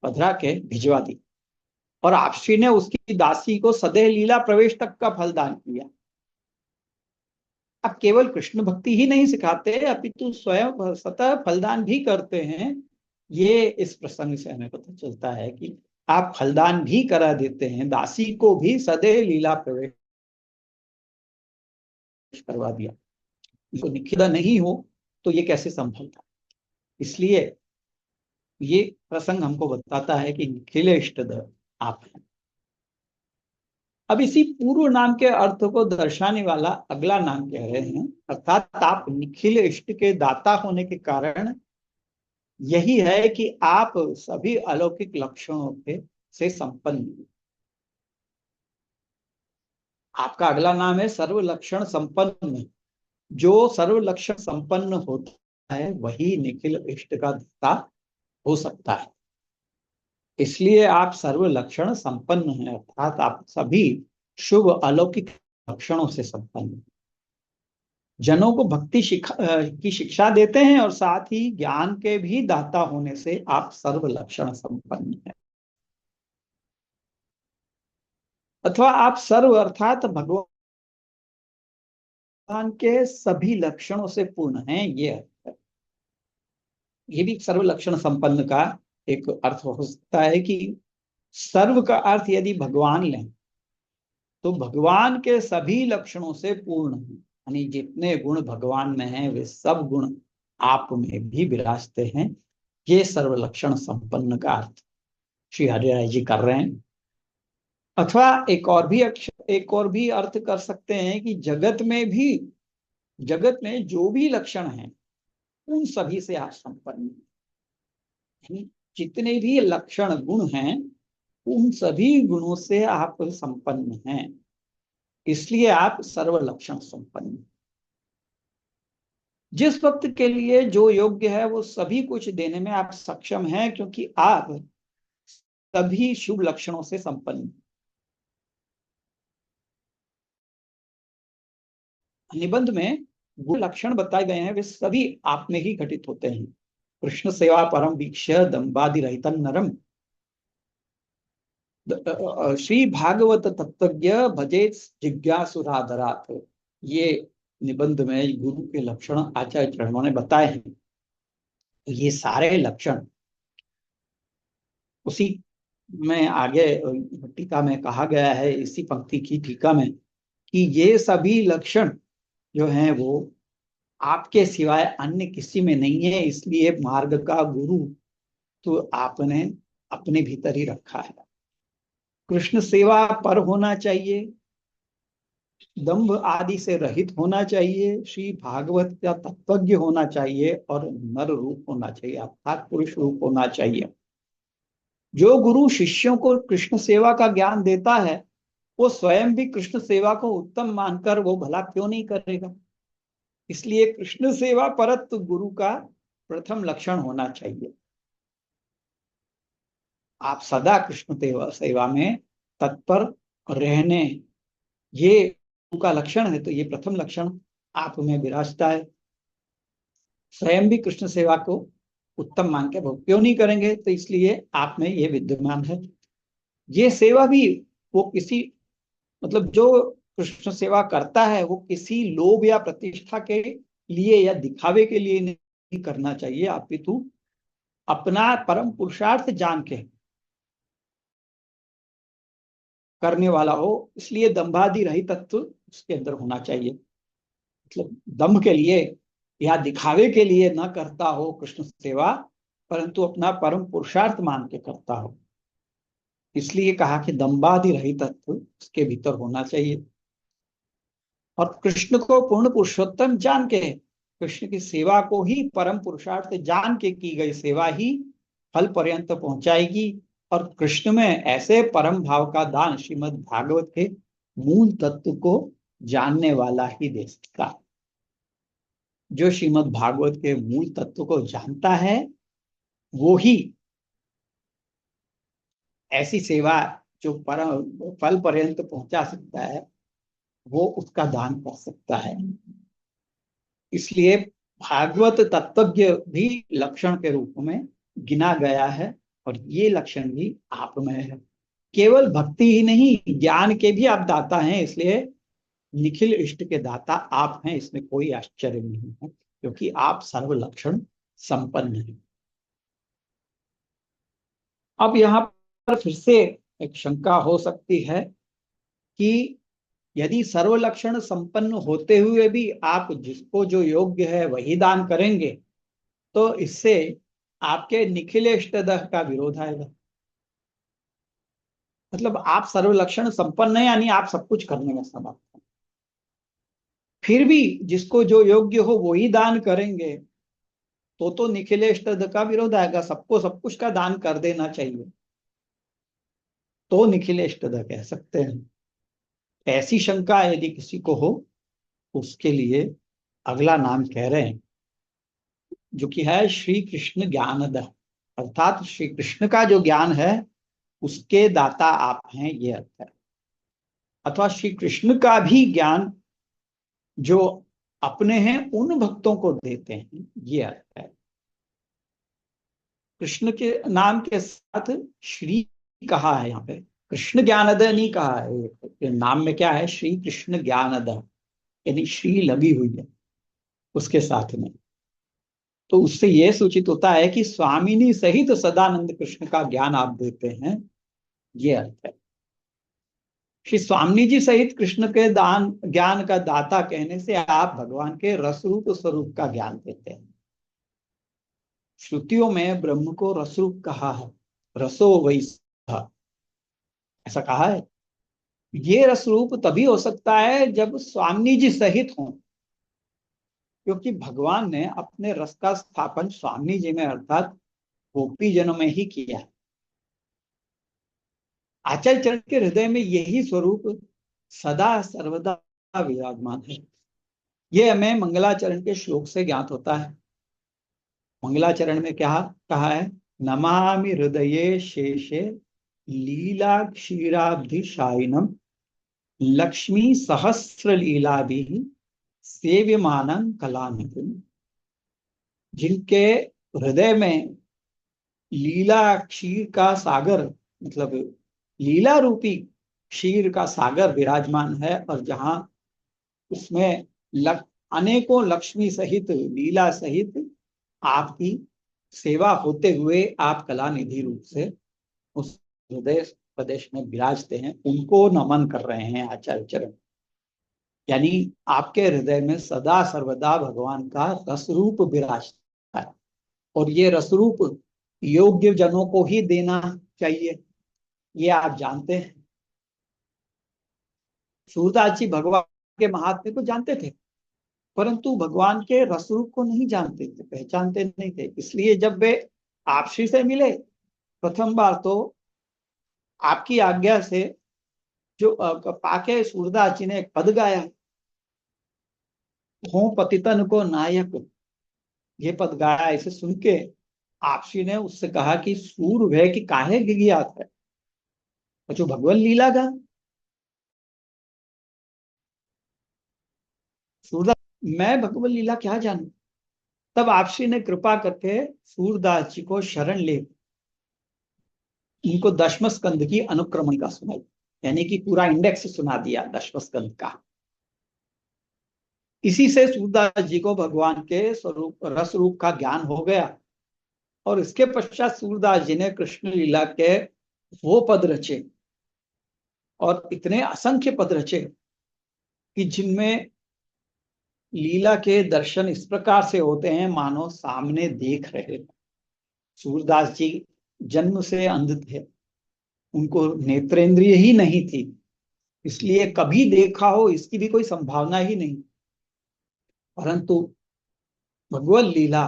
पधरा के भिजवा दी, और आपसी ने उसकी दासी को सदैव लीला प्रवेश तक का फलदान किया। अब केवल कृष्ण भक्ति ही नहीं सिखाते, अपितु स्वयं स्वतः फलदान भी करते हैं। ये इस प्रसंग से हमें पता चलता है कि आप फलदान भी करा देते हैं, दासी को भी सदैव लीला प्रवेश करवा दिया। तो निखिला नहीं हो तो ये कैसे संभव था। इसलिए ये प्रसंग हमको बताता है कि निखिल इष्टद आप हैं। अब इसी पूर्व नाम के अर्थ को दर्शाने वाला अगला नाम कह रहे हैं, अर्थात आप निखिल इष्ट के दाता होने के कारण यही है कि आप सभी अलौकिक लक्षणों के से संपन्न हैं। आपका अगला नाम है सर्व लक्षण संपन्न। जो सर्व लक्षण संपन्न होता है वही निखिल इष्ट का दाता हो सकता है। इसलिए आप सर्व लक्षण संपन्न हैं, अर्थात आप सभी शुभ अलौकिक लक्षणों से संपन्न हैं। जनों को भक्ति की शिक्षा देते हैं और साथ ही ज्ञान के भी दाता होने से आप सर्व लक्षण संपन्न हैं। अथवा आप सर्व अर्थात भगवान के सभी लक्षणों से पूर्ण हैं, ये भी सर्व लक्षण संपन्न का एक अर्थ हो सकता है कि सर्व का अर्थ यदि भगवान लें तो भगवान के सभी लक्षणों से पूर्ण है, यानी जितने गुण भगवान में हैं वे सब गुण आप में भी विराजते हैं। ये सर्व लक्षण संपन्न का अर्थ श्री हरिराय जी कर रहे हैं। अथवा एक और भी अर्थ कर सकते हैं कि जगत में जो भी लक्षण हैं उन सभी से आप संपन्न हैं। जितने भी लक्षण गुण हैं उन सभी गुणों से आप संपन्न हैं, इसलिए आप सर्व लक्षण संपन्न। जिस वक्त के लिए जो योग्य है वो सभी कुछ देने में आप सक्षम हैं, क्योंकि आप सभी शुभ लक्षणों से संपन्न। निबंध में वो लक्षण बताए गए हैं वे सभी आप में ही घटित होते हैं। कृष्ण सेवा परम वीक्ष्य दंबादि रहितन नरम, श्री भागवत तत्वज्ञ भजे जिज्ञासुराधरात। ये निबंध में गुरु के लक्षण आचार्य चरणों ने बताए हैं। ये सारे लक्षण उसी में आगे टीका में कहा गया है, इसी पंक्ति की टीका में, कि ये सभी लक्षण जो हैं वो आपके सिवाय अन्य किसी में नहीं है, इसलिए मार्ग का गुरु तो आपने अपने भीतर ही रखा है। कृष्ण सेवा पर होना चाहिए, दंभ आदि से रहित होना चाहिए, श्री भागवत का तत्वज्ञ होना चाहिए और नर रूप होना चाहिए, अर्थात पुरुष रूप होना चाहिए। जो गुरु शिष्यों को कृष्ण सेवा का ज्ञान देता है वो स्वयं भी कृष्ण सेवा को उत्तम मानकर वो भला क्यों नहीं करेगा। इसलिए कृष्ण सेवा परत गुरु का प्रथम लक्षण होना चाहिए। आप सदा कृष्ण सेवा में तत्पर रहने, ये गुरु का लक्षण है, तो ये प्रथम लक्षण आप में विराजता है। स्वयं भी कृष्ण सेवा को उत्तम मान के भोग क्यों नहीं करेंगे, तो इसलिए आप में ये विद्यमान है। ये सेवा भी वो किसी, मतलब जो कृष्ण सेवा करता है वो किसी लोभ या प्रतिष्ठा के लिए या दिखावे के लिए नहीं करना चाहिए, अपितु अपना परम पुरुषार्थ जान के करने वाला हो। इसलिए दंभादि रहित तत्व उसके अंदर होना चाहिए। मतलब दंभ के लिए या दिखावे के लिए न करता हो कृष्ण सेवा, परंतु अपना परम पुरुषार्थ मान के करता हो। इसलिए कहा कि दंभादि रहित तत्व उसके भीतर होना चाहिए। और कृष्ण को पूर्ण पुरुषोत्तम जान के, कृष्ण की सेवा को ही परम पुरुषार्थ जान के की गई सेवा ही फल पर्यंत पहुंचाएगी। और कृष्ण में ऐसे परम भाव का दान श्रीमद् भागवत के मूल तत्व को जानने वाला ही दे सकता है। जो श्रीमद् भागवत के मूल तत्व को जानता है वो ही ऐसी सेवा जो परम फल पर्यंत पहुंचा सकता है वो उसका दान कर सकता है। इसलिए भागवत तत्वज्ञ भी लक्षण के रूप में गिना गया है, और ये लक्षण भी आप में है। केवल भक्ति ही नहीं, ज्ञान के भी आप दाता हैं, इसलिए निखिल इष्ट के दाता आप हैं, इसमें कोई आश्चर्य नहीं है, क्योंकि आप सर्व लक्षण संपन्न हैं। अब यहाँ पर फिर से एक शंका हो सकती है कि यदि सर्व लक्षण संपन्न होते हुए भी आप जिसको जो योग्य है वही दान करेंगे, तो इससे आपके निखिल इष्टदह का विरोध आएगा। मतलब आप सर्व लक्षण संपन्न है यानी आप सब कुछ करने में समर्थ हैं, फिर भी जिसको जो योग्य हो वही दान करेंगे, तो निखिल इष्टदह का विरोध आएगा। सबको सब कुछ का दान कर देना चाहिए तो निखिल इष्टदह कह सकते हैं। ऐसी शंका यदि किसी को हो, उसके लिए अगला नाम कह रहे हैं, जो कि है श्री कृष्ण ज्ञानदह, अर्थात श्री कृष्ण का जो ज्ञान है उसके दाता आप हैं, ये अर्थ है। अथवा श्री कृष्ण का भी ज्ञान जो अपने हैं उन भक्तों को देते हैं, ये अर्थ है। कृष्ण के नाम के साथ श्री कहा है, यहाँ पे कृष्ण ज्ञानदह नहीं कहा है। ये नाम में क्या है, श्री कृष्ण ज्ञानदह, यानी श्री लगी हुई है उसके साथ में। तो उससे यह सूचित होता है कि स्वामिनी सहित सदानंद कृष्ण का ज्ञान आप देते हैं, ये अर्थ है। श्री स्वामी जी सहित कृष्ण के दान ज्ञान का दाता कहने से आप भगवान के रस रूप स्वरूप का ज्ञान देते हैं। श्रुतियों में ब्रह्म को रस रूप कहा है, रसो वै सः, ऐसा कहा है। ये रस रूप तभी हो सकता है जब स्वामी जी सहित हों, क्योंकि भगवान ने अपने रस का स्थापन स्वामी जी में अर्थात गोपी जनों में ही किया है। आचार्य चरण के हृदय में यही स्वरूप सदा सर्वदा विराजमान है। यह हमें मंगलाचरण के श्लोक से ज्ञात होता है। मंगलाचरण में क्या कहा है, नमामि हृदये शेषे लीला क्षीराब्धिशायिनम लक्ष्मी सहस्र लीला भी सेव्यमानं कलानिधिम्। जिनके हृदय में लीला क्षीर का सागर, मतलब लीला रूपी क्षीर का सागर विराजमान है, और जहां उसमें अनेकों लक्ष्मी सहित लीला सहित आपकी सेवा होते हुए आप कला निधि रूप से उस हृदय प्रदेश में विराजते हैं उनको नमन कर रहे हैं आचार्य चरण। यानी आपके हृदय में सदा सर्वदा भगवान का रसरूप विराजता है, और ये रसरूप योग्य जनों को ही देना चाहिए, ये आप जानते हैं। सूरदास जी भगवान के महात्म्य को जानते थे, परंतु भगवान के रसरूप को नहीं जानते थे, पहचानते नहीं थे। इसलिए जब वे आपसी से मिले प्रथम बार, तो आपकी आज्ञा से जो पाके सूरदास जी ने एक पद गाया, हो पतितन को नायक, ये पद गाया। इसे सुन के आपसी ने उससे कहा कि सूर भय की काहे गिगियात है, और जो भगवान लीला गा। सूरदास, मैं भगवत लीला क्या जानू। तब आपसी ने कृपा करके सूरदास जी को शरण ले इनको दशम स्कंद की अनुक्रमणिका सुनाई, यानी कि पूरा इंडेक्स सुना दिया दशम स्कंद का। इसी से सूरदास जी को भगवान के स्वरूप रस रूप का ज्ञान हो गया, और इसके पश्चात सूरदास जी ने कृष्ण लीला के वो पद रचे, और इतने असंख्य पद रचे कि जिनमें लीला के दर्शन इस प्रकार से होते हैं मानो सामने देख रहे। सूरदास जी जन्म से अंध थे, उनको नेत्रेंद्रिय ही नहीं थी, इसलिए कभी देखा हो इसकी भी कोई संभावना ही नहीं। परंतु भगवत लीला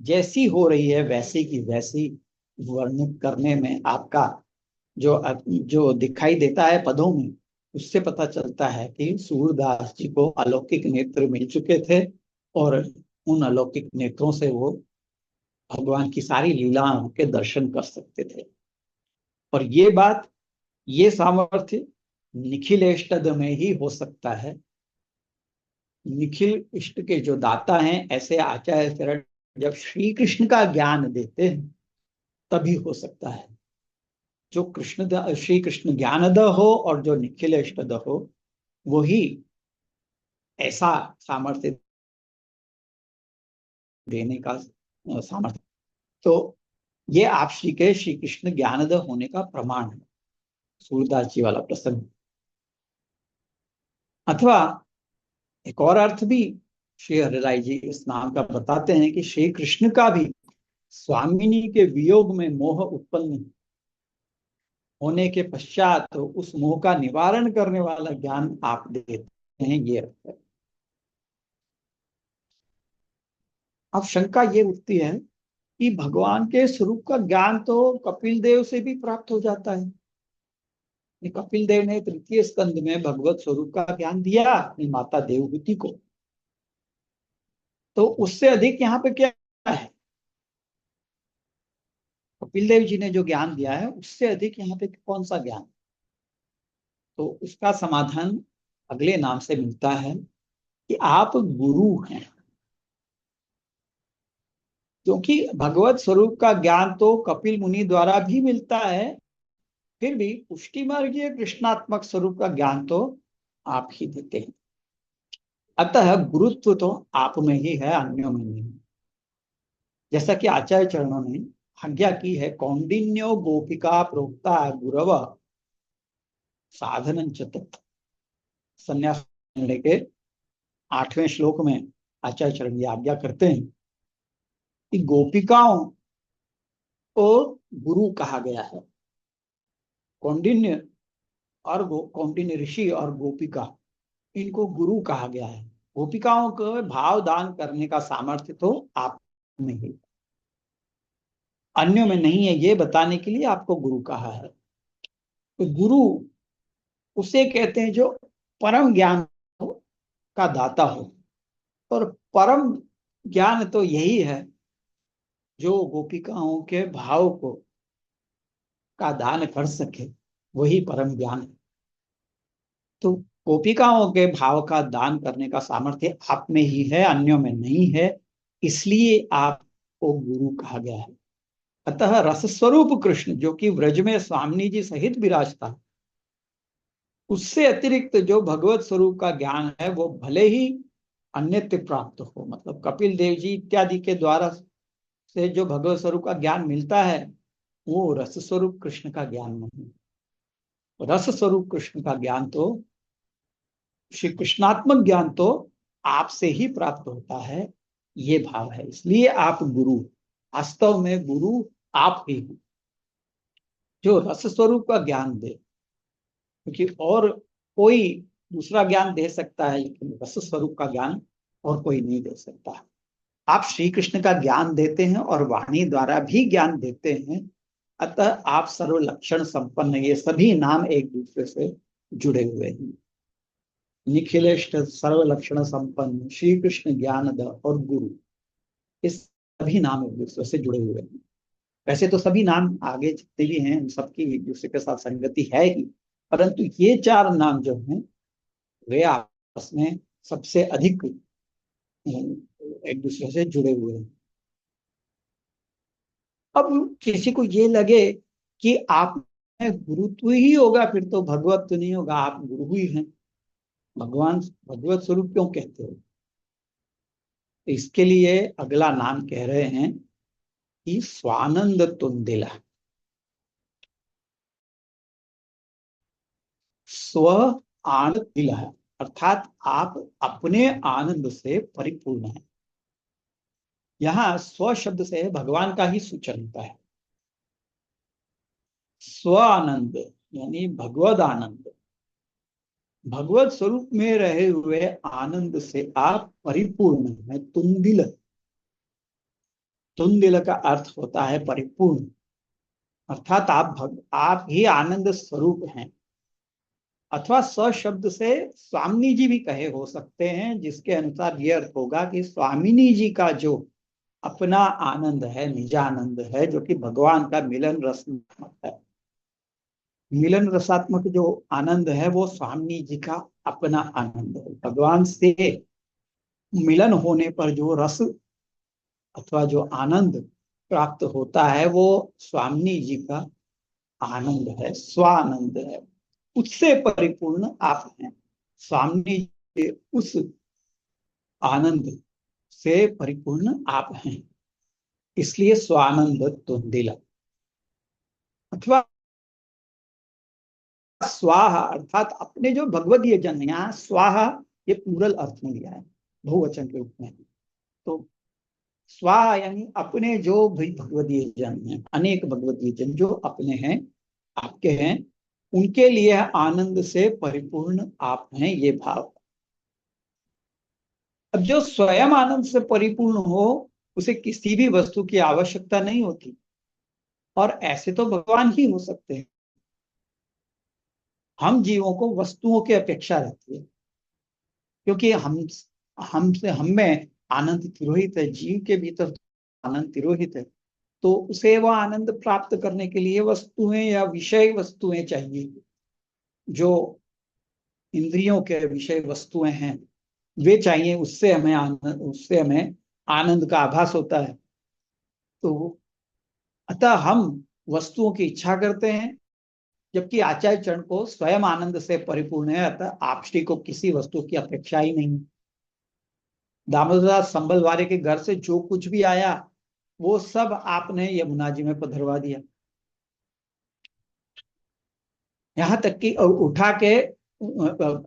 जैसी हो रही है वैसी की वैसी वर्णित करने में आपका जो जो दिखाई देता है पदों में, उससे पता चलता है कि सूरदास जी को अलौकिक नेत्र मिल चुके थे, और उन अलौकिक नेत्रों से वो भगवान की सारी लीलाओं के दर्शन कर सकते थे। और ये बात, ये सामर्थ्य निखिल इष्टद में ही हो सकता है। निखिल इष्ट के जो दाता हैं ऐसे आचार्य चरण जब श्री कृष्ण का ज्ञान देते हैं तभी हो सकता है। जो श्री कृष्ण ज्ञानद हो और जो निखिल इष्टद हो, वही ऐसा सामर्थ्य देने का सामर्थ्य। तो ये आप श्री के श्री कृष्ण ज्ञानद होने का प्रमाण है, सूरदास जी वाला प्रसंग। अथवा एक और अर्थ भी श्री हरिराय जी इस नाम का बताते हैं कि श्री कृष्ण का भी स्वामिनी के वियोग में मोह उत्पन्न होने के पश्चात तो उस मोह का निवारण करने वाला ज्ञान आप देते हैं, ये अर्थ है। अब शंका ये उठती है कि भगवान के स्वरूप का ज्ञान तो कपिल देव से भी प्राप्त हो जाता है। कपिल देव ने तृतीय स्कंद में भगवत स्वरूप का ज्ञान दिया अपनी माता देवहूति को, तो उससे अधिक यहाँ पे क्या है? कपिल देव जी ने जो ज्ञान दिया है उससे अधिक यहाँ पे कौन सा ज्ञान? तो उसका समाधान अगले नाम से मिलता है कि आप गुरु हैं। क्योंकि भगवत स्वरूप का ज्ञान तो कपिल मुनि द्वारा भी मिलता है, फिर भी पुष्टि मार्गीय कृष्णात्मक स्वरूप का ज्ञान तो आप ही देते हैं। अतः गुरुत्व तो आप में ही है, अन्यों में नहीं। जैसा कि आचार्य चरणों ने आज्ञा की है, कौंडिन्यो गोपिका प्रोक्ता गुरव साधन तत्। संन्यास निर्णय के 8वें श्लोक में आचार्य चरण ये आज्ञा करते हैं कि गोपिकाओं को गुरु कहा गया है। कौंडिन्य और कौंडिन्य ऋषि और गोपिका, इनको गुरु कहा गया है। गोपिकाओं को भाव दान करने का सामर्थ्य तो आप में ही, अन्यों में नहीं है, ये बताने के लिए आपको गुरु कहा है। तो गुरु उसे कहते हैं जो परम ज्ञान का दाता हो, और परम ज्ञान तो यही है जो गोपिकाओं के भाव को का दान कर सके, वही परम ज्ञान है। तो गोपिकाओं के भाव का दान करने का सामर्थ्य आप में ही है, अन्यों में नहीं है, इसलिए आपको गुरु कहा गया है। अतः रस स्वरूप कृष्ण जो कि व्रज में स्वामिनी जी सहित विराजता है, उससे अतिरिक्त जो भगवत स्वरूप का ज्ञान है वो भले ही अन्यत्र प्राप्त हो, मतलब कपिल देव जी इत्यादि के द्वारा से जो भगवत स्वरूप का ज्ञान मिलता है वो रस स्वरूप कृष्ण का ज्ञान नहीं। रस स्वरूप कृष्ण का ज्ञान तो, श्री कृष्णात्मक ज्ञान तो आपसे ही प्राप्त होता है, ये भाव है। इसलिए आप गुरु, वास्तव में गुरु आप ही हैं जो रस स्वरूप का ज्ञान दे, क्योंकि और कोई दूसरा ज्ञान दे सकता है, लेकिन रस स्वरूप का ज्ञान और कोई नहीं दे सकता। आप श्री कृष्ण का ज्ञान देते हैं और वाणी द्वारा भी ज्ञान देते हैं, अतः आप सर्व लक्षण संपन्न, ये सभी नाम एक दूसरे से जुड़े हुए हैं। निखिलेष्ट सर्व लक्षण संपन्न श्री कृष्ण ज्ञान द और गुरु, इस सभी नाम एक दूसरे से जुड़े हुए हैं। वैसे तो सभी नाम आगे जितने भी हैं उन सबकी एक दूसरे के साथ संगति है ही, परंतु ये चार नाम जो हैं वे आपस में सबसे अधिक एक दूसरे से जुड़े हुए हैं। अब किसी को ये लगे कि आप में गुरुत्व ही होगा, फिर तो भगवत तो नहीं होगा, आप गुरु ही हैं, भगवान भगवत स्वरूप क्यों कहते हो? तो इसके लिए अगला नाम कह रहे हैं कि स्वानंद तुंदिला। स्व आनंद दिल है, अर्थात आप अपने आनंद से परिपूर्ण हैं। यहां स्व शब्द से भगवान का ही सूचन होता है। स्व आनंद यानी भगवद आनंद, भगवत स्वरूप में रहे हुए आनंद से आप परिपूर्ण हैं। तुंदिल, तुंदिल का अर्थ होता है परिपूर्ण, अर्थात आप ही आनंद स्वरूप हैं। अथवा स शब्द से स्वामिनी जी भी कहे हो सकते हैं, जिसके अनुसार यह अर्थ होगा कि स्वामिनी जी का जो अपना आनंद है, निजानंद है, जो कि भगवान का मिलन रसात्मक है। मिलन रसात्मक जो आनंद है वो स्वामिनी जी का अपना आनंद है। भगवान से मिलन होने पर जो रस अथवा जो आनंद प्राप्त होता है वो स्वामिनी जी का आनंद है, स्वानंद है, उससे परिपूर्ण आप हैं। स्वामी के उस आनंद से परिपूर्ण आप हैं, इसलिए स्वानंद तुंदिला। अथवा स्वाहा अर्थात अपने जो भगवदीय जन, यहाँ स्वाहा ये प्लूरल अर्थ में लिया है, बहुवचन के रूप में। तो स्वाहा यानी अपने जो भी भगवदीय जन हैं, अनेक भगवदीय जन जो अपने हैं, आपके हैं, उनके लिए आनंद से परिपूर्ण आप हैं, ये भाव। अब जो स्वयं आनंद से परिपूर्ण हो उसे किसी भी वस्तु की आवश्यकता नहीं होती, और ऐसे तो भगवान ही हो सकते हैं। हम जीवों को वस्तुओं की अपेक्षा रहती है, क्योंकि हम में आनंद तिरोहित है, जीव के भीतर आनंद तिरोहित है। तो उसे वह आनंद प्राप्त करने के लिए वस्तुएं या विषय वस्तुएं चाहिए। जो इंद्रियों के विषय वस्तुएं हैं वे चाहिए, उससे हमें आनंद का आभास होता है। तो अतः हम वस्तुओं की इच्छा करते हैं, जबकि आचार्य चरण को स्वयं आनंद से परिपूर्ण है, अतः आपश्री को किसी वस्तु की अपेक्षा ही नहीं। दामोदरदास संबल वारे के घर से जो कुछ भी आया वो सब आपने यमुना जी में पधरवा दिया। यहाँ तक कि उठा के,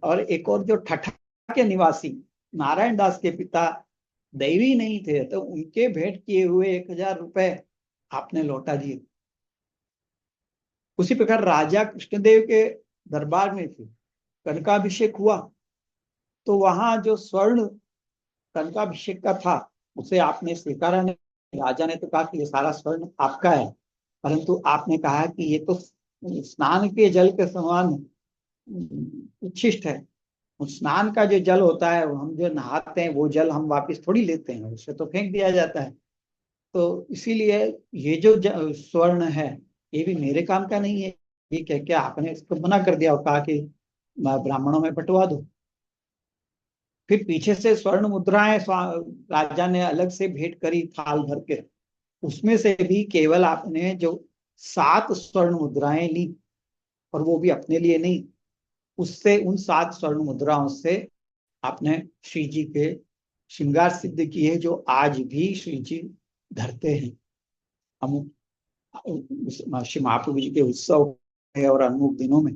और एक और जो ठठा के निवासी नारायण दास के पिता दैवी नहीं थे, तो उनके भेंट किए हुए 1000 रुपए आपने लौटा दिए। उसी प्रकार राजा कृष्णदेव के दरबार में थे, कनकाभिषेक हुआ, तो वहां जो स्वर्ण कनकाभिषेक का था उसे आपने स्वीकारा नहीं। राजा ने तो कहा कि ये सारा स्वर्ण आपका है, परंतु आपने कहा कि ये तो स्नान के जल के समान उच्छिष्ट है। उस स्नान का जो जल होता है, हम जो नहाते हैं वो जल हम वापस थोड़ी लेते हैं, उसे तो फेंक दिया जाता है। तो इसीलिए ये जो स्वर्ण है ये भी मेरे काम का नहीं है, ये कह के आपने इसको मना कर दिया और कहा कि ब्राह्मणों में बंटवा दो। फिर पीछे से स्वर्ण मुद्राएं राजा ने अलग से भेंट करी थाल भर के, उसमें से भी केवल आपने जो 7 स्वर्ण मुद्राएं ली, और वो भी अपने लिए नहीं, उससे उन 7 स्वर्ण मुद्राओं से आपने श्री जी के श्रृंगार सिद्ध किए, जो आज भी श्री जी धरते हैं। हम श्री महाप्रभु जी के उत्सव है और अनूप दिनों में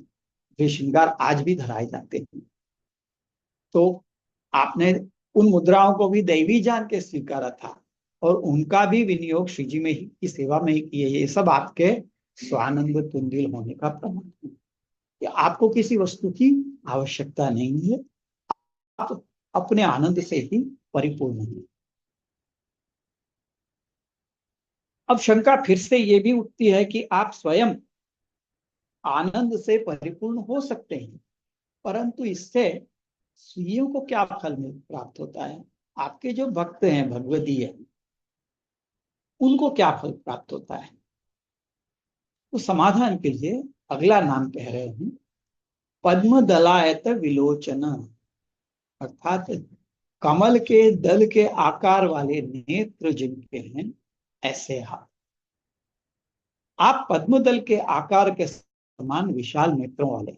वे श्रृंगार आज भी धराए जाते हैं। तो आपने उन मुद्राओं को भी दैवी जान के स्वीकारा था और उनका भी विनियोग श्री जी में ही की सेवा में ही किए। ये सब आपके स्वानंद तुंदिल होने का प्रमाण है कि आपको किसी वस्तु की आवश्यकता नहीं है, आप अपने आनंद से ही परिपूर्ण हैं। अब शंका फिर से ये भी उठती है कि आप स्वयं आनंद से परिपूर्ण हो सकते हैं, परंतु इससे स्त्रियों को क्या फल में प्राप्त होता है? आपके जो भक्त हैं भगवदीय, उनको क्या फल प्राप्त होता है? तो समाधान के लिए अगला नाम कह रहे हैं, पद्म दलायत विलोचन, अर्थात कमल के दल के आकार वाले नेत्र जिनके हैं ऐसे आप पद्म दल के आकार के समान विशाल नेत्रों वाले।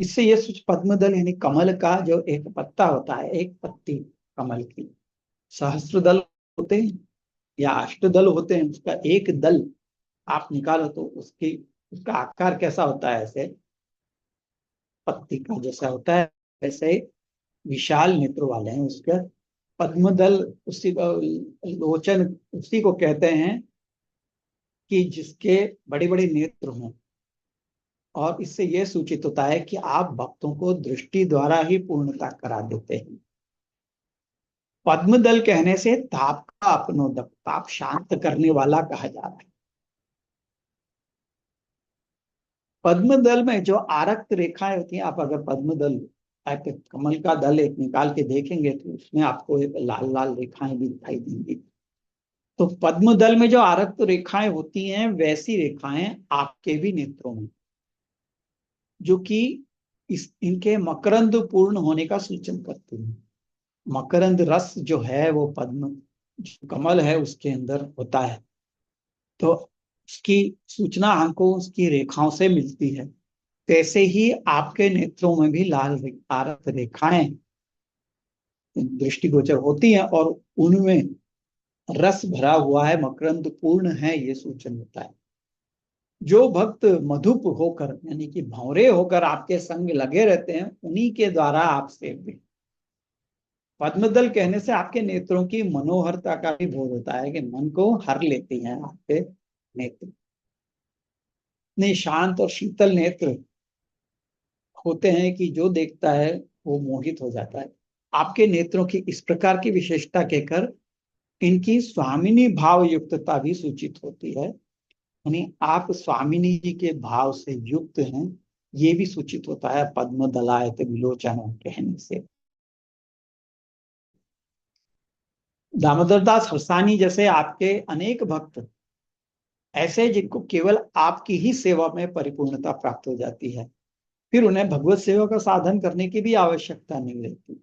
इससे यह सूच पद्म दल यानी कमल का जो एक पत्ता होता है, एक पत्ती कमल की, सहस्त्र दल होते हैं या अष्ट दल होते हैं, उसका एक दल आप निकालो तो उसका आकार कैसा होता है? ऐसे पत्ती का जैसा होता है, वैसे विशाल नेत्र वाले हैं उसका पद्म दल। उसी लोचन उसी को कहते हैं कि जिसके बड़े बड़े नेत्र हों, और इससे यह सूचित होता है कि आप भक्तों को दृष्टि द्वारा ही पूर्णता करा देते हैं। पद्म दल कहने से ताप का अपनोदक, ताप शांत करने वाला कहा जा रहा है। पद्म दल में जो आरक्त रेखाएं होती हैं, आप अगर पद्म दल कमल का दल एक निकाल के देखेंगे तो उसमें आपको एक लाल लाल रेखाएं भी दिखाई देंगी। तो पद्म दल में जो आरक्त रेखाएं होती हैं, वैसी रेखाएं आपके भी नेत्रों में, जो कि इनके मकरंद पूर्ण होने का सूचन करती हैं। मकरंद रस जो है वो पद्म जो कमल है उसके अंदर होता है, तो उसकी सूचना हमको उसकी रेखाओं से मिलती है। तैसे ही आपके नेत्रों में भी लाल आरक्त रेखाएं दृष्टिगोचर होती हैं और उनमें रस भरा हुआ है, मकरंद पूर्ण है, ये सूचन होता है। जो भक्त मधुप होकर यानी कि भंवरे होकर आपके संग लगे रहते हैं, उन्हीं के द्वारा आप सेव्य। पद्मदल कहने से आपके नेत्रों की मनोहरता का भी बोध होता है कि मन को हर लेती हैं आपके नेत्र। नहीं, शांत और शीतल नेत्र होते हैं कि जो देखता है वो मोहित हो जाता है। आपके नेत्रों की इस प्रकार की विशेषता कहकर इनकी स्वामिनी भाव युक्तता भी सूचित होती है, यानी आप स्वामिनी जी के भाव से युक्त हैं, ये भी सूचित होता है पद्म दलायत विलोचन कहने से। दामोदर दास हरसानी जैसे आपके अनेक भक्त ऐसे जिनको केवल आपकी ही सेवा में परिपूर्णता प्राप्त हो जाती है, फिर उन्हें भगवत सेवा का साधन करने की भी आवश्यकता नहीं रहती।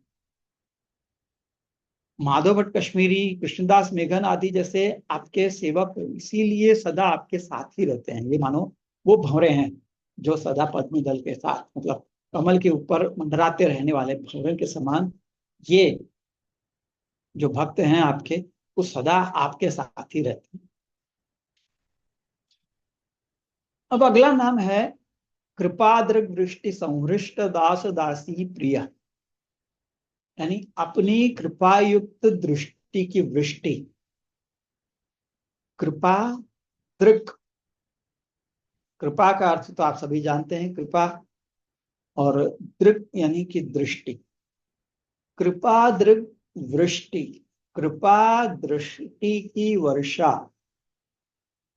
माधव भट्ट कश्मीरी, कृष्णदास मेघन आदि जैसे आपके सेवक इसीलिए सदा आपके साथ ही रहते हैं। ये मानो वो भंवरे हैं जो सदा पद्म दल के साथ, मतलब कमल के ऊपर मंडराते रहने वाले भंवरे के समान ये जो भक्त हैं आपके, वो सदा आपके साथ ही रहते हैं। अब अगला नाम है कृपाद्रग वृष्टि संहृष्ट दास दासी प्रिय, यानी अपनी कृपायुक्त दृष्टि की वृष्टि। कृपा दृक, कृपा का अर्थ तो आप सभी जानते हैं, कृपा, और दृक यानी कि दृष्टि। कृपा दृक वृष्टि, कृपा दृष्टि की वर्षा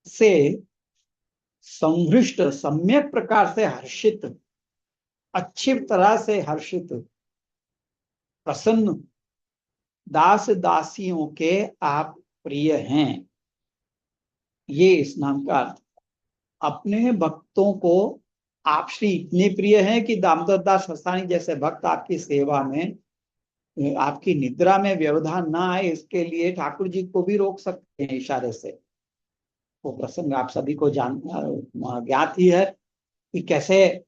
से संहृष्ट, सम्यक प्रकार से हर्षित, अच्छी तरह से हर्षित, प्रसन्न दास दासियों के आप प्रिय हैं। ये इस नाम का अर्थ। अपने भक्तों को आप श्री इतने प्रिय हैं कि दामोदर दास हरसानी जैसे भक्त आपकी सेवा में, आपकी निद्रा में व्यवधान ना आए, इसके लिए ठाकुर जी को भी रोक सकते हैं इशारे से। वो प्रसंग आप सभी को ज्ञात ही है कि कैसे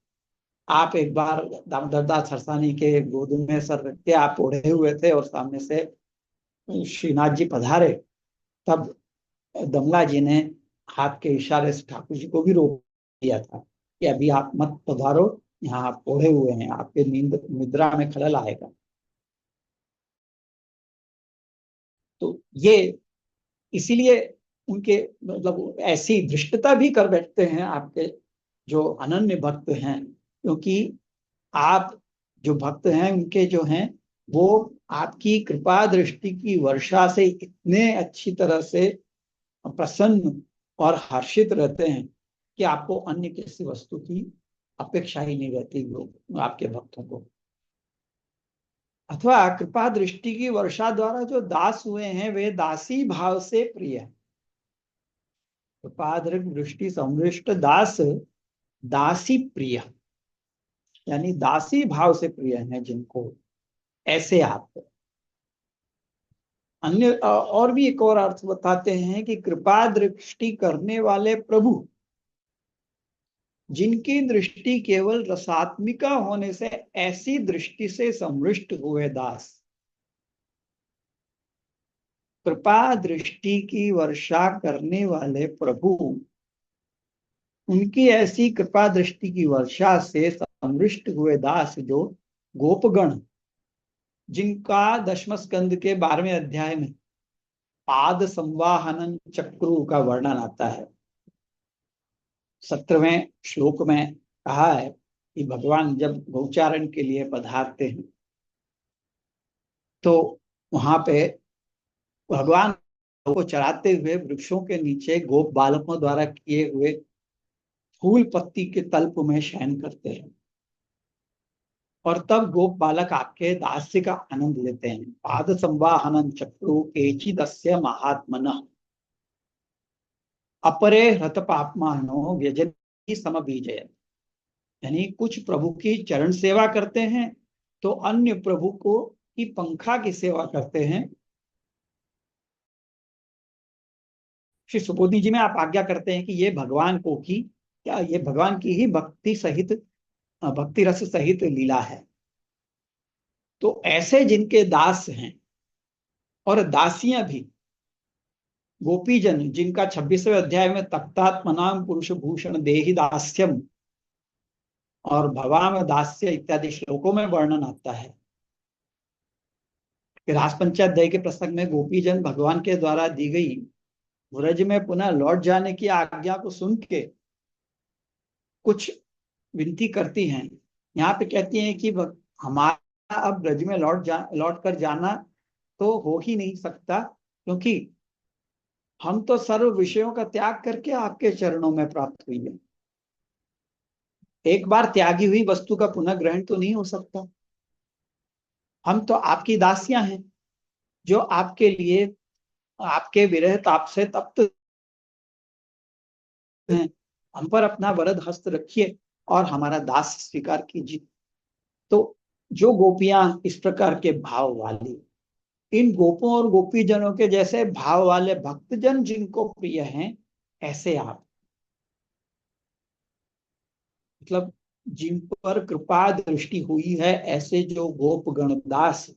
आप एक बार दामोदर दास हरसानी के गोद में सर रख के आप ओढ़े हुए थे और सामने से श्रीनाथ जी पधारे, तब दमला जी ने हाथ के इशारे से ठाकुर जी को भी रोक दिया था कि अभी आप मत पधारो, यहाँ आप ओढ़े हुए हैं, आपके नींद निद्रा में खलल आएगा। तो ये इसीलिए उनके मतलब ऐसी धृष्टता भी कर बैठते हैं आपके जो अनन्य भक्त हैं, क्योंकि आप जो भक्त हैं उनके जो हैं वो आपकी कृपा दृष्टि की वर्षा से इतने अच्छी तरह से प्रसन्न और हर्षित रहते हैं कि आपको अन्य किसी वस्तु की अपेक्षा ही नहीं रहती लोग आपके भक्तों को। अथवा कृपा दृष्टि की वर्षा द्वारा जो दास हुए हैं वे दासी भाव से प्रिय है। कृपा दृष्टि संवृष्ट दास दासी प्रिय, यानी दासी भाव से प्रिय हैं जिनको, ऐसे आप। अन्य और भी एक और अर्थ बताते हैं कि कृपा दृष्टि करने वाले प्रभु, जिनकी दृष्टि केवल रसात्मिका होने से ऐसी दृष्टि से समृष्ट हुए दास। कृपा दृष्टि की वर्षा करने वाले प्रभु, उनकी ऐसी कृपा दृष्टि की वर्षा से समृष्ट हुए दास जो गोपगण, जिनका दशम स्कंद के 12वें अध्याय में पाद संवाहनन चक्रु का वर्णन आता है। 17वें श्लोक में कहा है कि भगवान जब गौचारण के लिए पधारते हैं तो वहां पे भगवान को चराते हुए वृक्षों के नीचे गोप बालकों द्वारा किए हुए फूल पत्ती के तल्प में शयन करते हैं, और तब गोप बालक आपके दास्य का आनंद लेते हैं। पाद संवाहनन चक्रु केचिदस्य महात्मनः अपरे हृत पापमानो व्यजति समबीजयत्। यानी कुछ प्रभु की चरण सेवा करते हैं तो अन्य प्रभु को की पंखा की सेवा करते हैं। श्री सुबोधि जी में आप आज्ञा करते हैं कि ये भगवान को की क्या, ये भगवान की ही भक्ति सहित भक्ति रस सहित लीला है। तो ऐसे जिनके दास हैं और दासियां भी, गोपीजन जिनका 26वें अध्याय में तक्तात्मनाम पुरुष भूषण देहि दास्यम और भवाम दास्य इत्यादि श्लोकों में वर्णन आता है कि रास पंचाध्याय के प्रसंग में गोपीजन भगवान के द्वारा दी गई व्रज में पुनः लौट जाने की आज्ञा को सुन के कुछ विनती करती हैं। यहाँ पे कहती हैं कि हमारा अब ब्रज में लौट कर जाना तो हो ही नहीं सकता, क्योंकि हम तो सर्व विषयों का त्याग करके आपके चरणों में प्राप्त हुई है। एक बार त्यागी हुई वस्तु का पुनः ग्रहण तो नहीं हो सकता। हम तो आपकी दासियां हैं जो आपके लिए आपके विरह ताप से तप्त हैं। हम पर अपना वरद हस्त रखिए और हमारा दास स्वीकार कीजिए। तो जो गोपियां इस प्रकार के भाव वाली, इन गोपों और गोपीजनों के जैसे भाव वाले भक्तजन जिनको प्रिय हैं, ऐसे आप, मतलब जिन पर कृपा दृष्टि हुई है, ऐसे जो गोप गणदास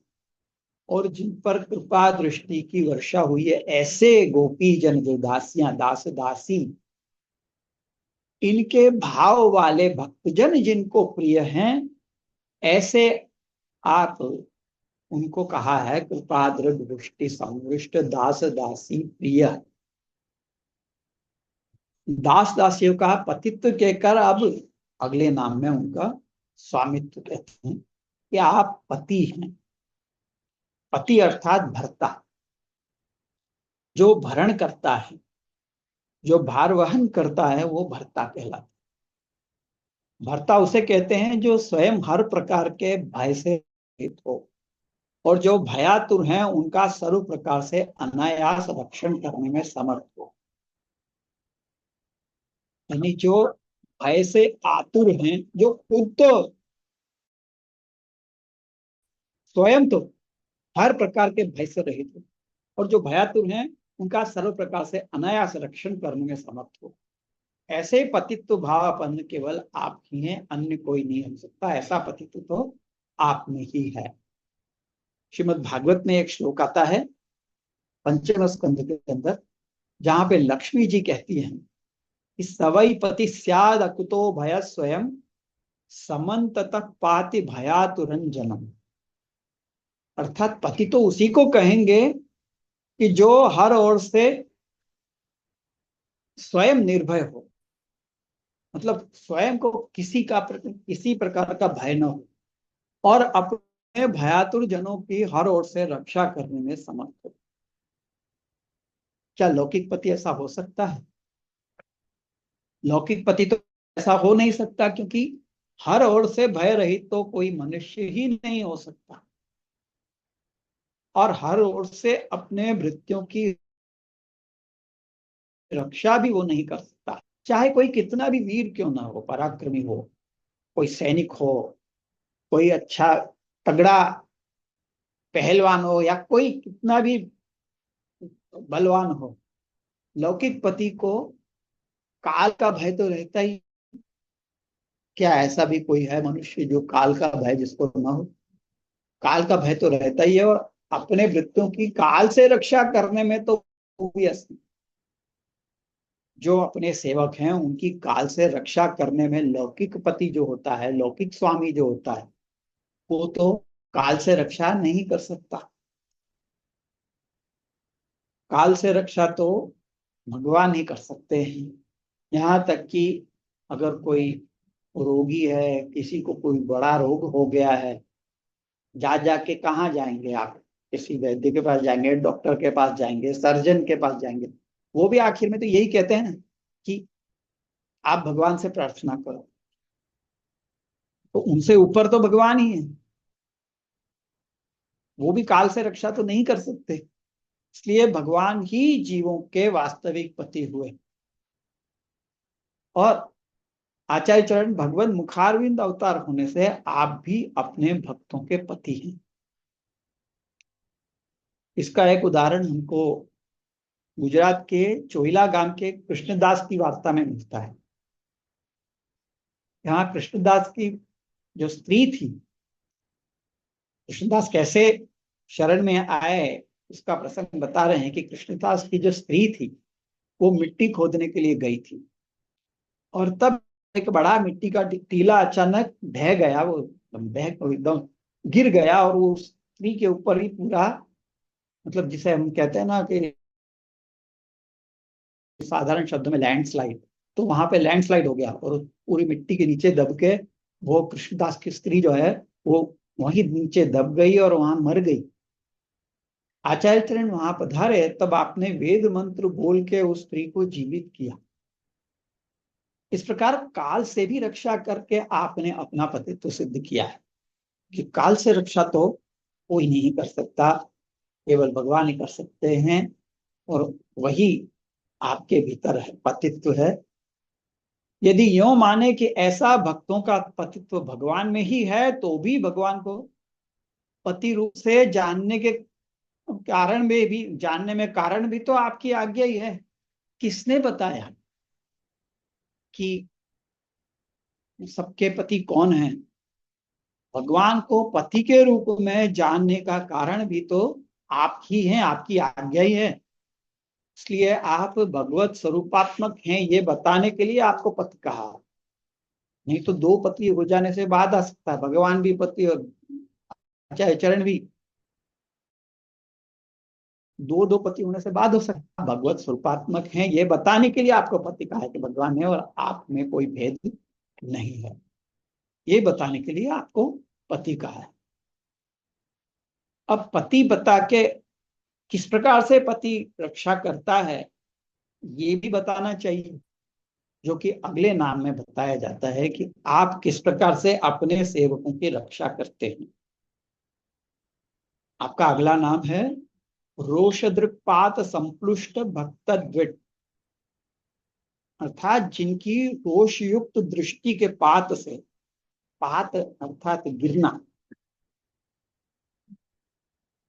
और जिन पर कृपा दृष्टि की वर्षा हुई है, ऐसे गोपी जन जो दासियां दास दासी, इनके भाव वाले भक्तजन जिनको प्रिय हैं, ऐसे आप उनको कहा है कृपा दृष्टि संवृष्ट दास दासी प्रिय। दास दासियों का पतित्व कहकर अब अगले नाम में उनका स्वामित्व कहते हैं कि आप पति हैं। पति अर्थात भर्ता, जो भरण करता है, जो भार वहन करता है, वो भर्ता कहलाता है। भर्ता उसे कहते हैं जो स्वयं हर प्रकार के भय से रहित हो, और जो भयातुर हैं उनका सर्व प्रकार से अनायास रक्षण करने में समर्थ हो। यानी जो भय से आतुर हैं, जो खुद तो स्वयं तो हर प्रकार के भय से रहित हो, और जो भयातुर हैं उनका सर्व प्रकार से अनायास रक्षण करने में समर्थ हो। ऐसे पतित्व भाव अपन केवल आप ही हैं, अन्य कोई नहीं हो सकता। ऐसा पतित्व तो आप में ही है। श्रीमद् भागवत में एक श्लोक आता है 5वें स्कंध के अंदर जहां पे लक्ष्मी जी कहती हैं कि सवई पति स्याद अकुतो भय स्वयं समंत तक पाति भयातुरंजनम। अर्थात पति तो उसी को कहेंगे कि जो हर ओर से स्वयं निर्भय हो, मतलब स्वयं को किसी प्रकार का भय न हो और अपने भयातुर जनों की हर ओर से रक्षा करने में समर्थ हो। क्या लौकिक पति ऐसा हो सकता है? लौकिक पति तो ऐसा हो नहीं सकता, क्योंकि हर ओर से भय रहित तो कोई मनुष्य ही नहीं हो सकता, और हर ओर से अपने भृत्यों की रक्षा भी वो नहीं कर सकता, चाहे कोई कितना भी वीर क्यों ना हो, पराक्रमी हो, कोई सैनिक हो, कोई अच्छा तगड़ा पहलवान हो, या कोई कितना भी बलवान हो। लौकिक पति को काल का भय तो रहता ही। क्या ऐसा भी कोई है मनुष्य जो काल का भय जिसको ना हो? काल का भय तो रहता ही है, और अपने वृत्तों की काल से रक्षा करने में तो वो भी असली। जो अपने सेवक हैं उनकी काल से रक्षा करने में लौकिक पति जो होता है, लौकिक स्वामी जो होता है, वो तो काल से रक्षा नहीं कर सकता। काल से रक्षा तो भगवान ही कर सकते हैं। यहाँ तक कि अगर कोई रोगी है, किसी को कोई बड़ा रोग हो गया है, जा जाके कहाँ जाएंगे आप? किसी वैद्य के पास जाएंगे, डॉक्टर के पास जाएंगे, सर्जन के पास जाएंगे? वो भी आखिर में तो यही कहते हैं ना कि आप भगवान से प्रार्थना करो। तो उनसे ऊपर तो भगवान ही है, वो भी काल से रक्षा तो नहीं कर सकते। इसलिए भगवान ही जीवों के वास्तविक पति हुए। और आचार्य चरण भगवत मुखारविंद अवतार होने से आप भी अपने भक्तों के पति हैं। इसका एक उदाहरण हमको गुजरात के चोइला गांव के कृष्णदास की वार्ता में मिलता है। यहाँ कृष्णदास की जो स्त्री थी, कृष्णदास कैसे शरण में आए इसका प्रसंग बता रहे हैं कि कृष्णदास की जो स्त्री थी वो मिट्टी खोदने के लिए गई थी, और तब एक बड़ा मिट्टी का टीला अचानक ढह गया, वो एकदम गिर गया, और वो स्त्री के ऊपर ही पूरा, मतलब जिसे हम कहते हैं ना कि साधारण शब्दों में लैंडस्लाइड, तो वहां पे लैंडस्लाइड हो गया और पूरी मिट्टी के नीचे दब के वो कृष्णदास की स्त्री जो है वो वहीं नीचे दब गई और वहां मर गई। आचार्य चरण वहां पधारे, तब आपने वेद मंत्र बोल के उस स्त्री को जीवित किया। इस प्रकार काल से भी रक्षा करके आपने अपना पतित्व सिद्ध किया है कि काल से रक्षा तो कोई नहीं कर सकता, केवल भगवान ही कर सकते हैं, और वही आपके भीतर है, पतित्व है। यदि यूं माने कि ऐसा भक्तों का पतित्व भगवान में ही है, तो भी भगवान को पति रूप से जानने में कारण भी तो आपकी आज्ञा ही है। किसने बताया कि सबके पति कौन है? भगवान को पति के रूप में जानने का कारण भी तो आप ही हैं, आपकी आज्ञा ही है। इसलिए आप भगवत स्वरूपात्मक हैं ये बताने के लिए आपको पति कहा। नहीं तो दो पति हो जाने से बाद आ सकता है, भगवान भी पति और चाहे चरण भी, दो दो पति होने से बाद हो सकता है। भगवत स्वरूपात्मक हैं ये बताने के लिए आपको पति कहा है कि भगवान है और आप में कोई भेद नहीं है, ये बताने के लिए आपको पति कहा है। अब पति बता के किस प्रकार से पति रक्षा करता है ये भी बताना चाहिए, जो कि अगले नाम में बताया जाता है कि आप किस प्रकार से अपने सेवकों की रक्षा करते हैं। आपका अगला नाम है रोषदृक्पात संप्लुष्ट भक्त द्विट, अर्थात जिनकी रोष युक्त दृष्टि के पात से, पात अर्थात गिरना,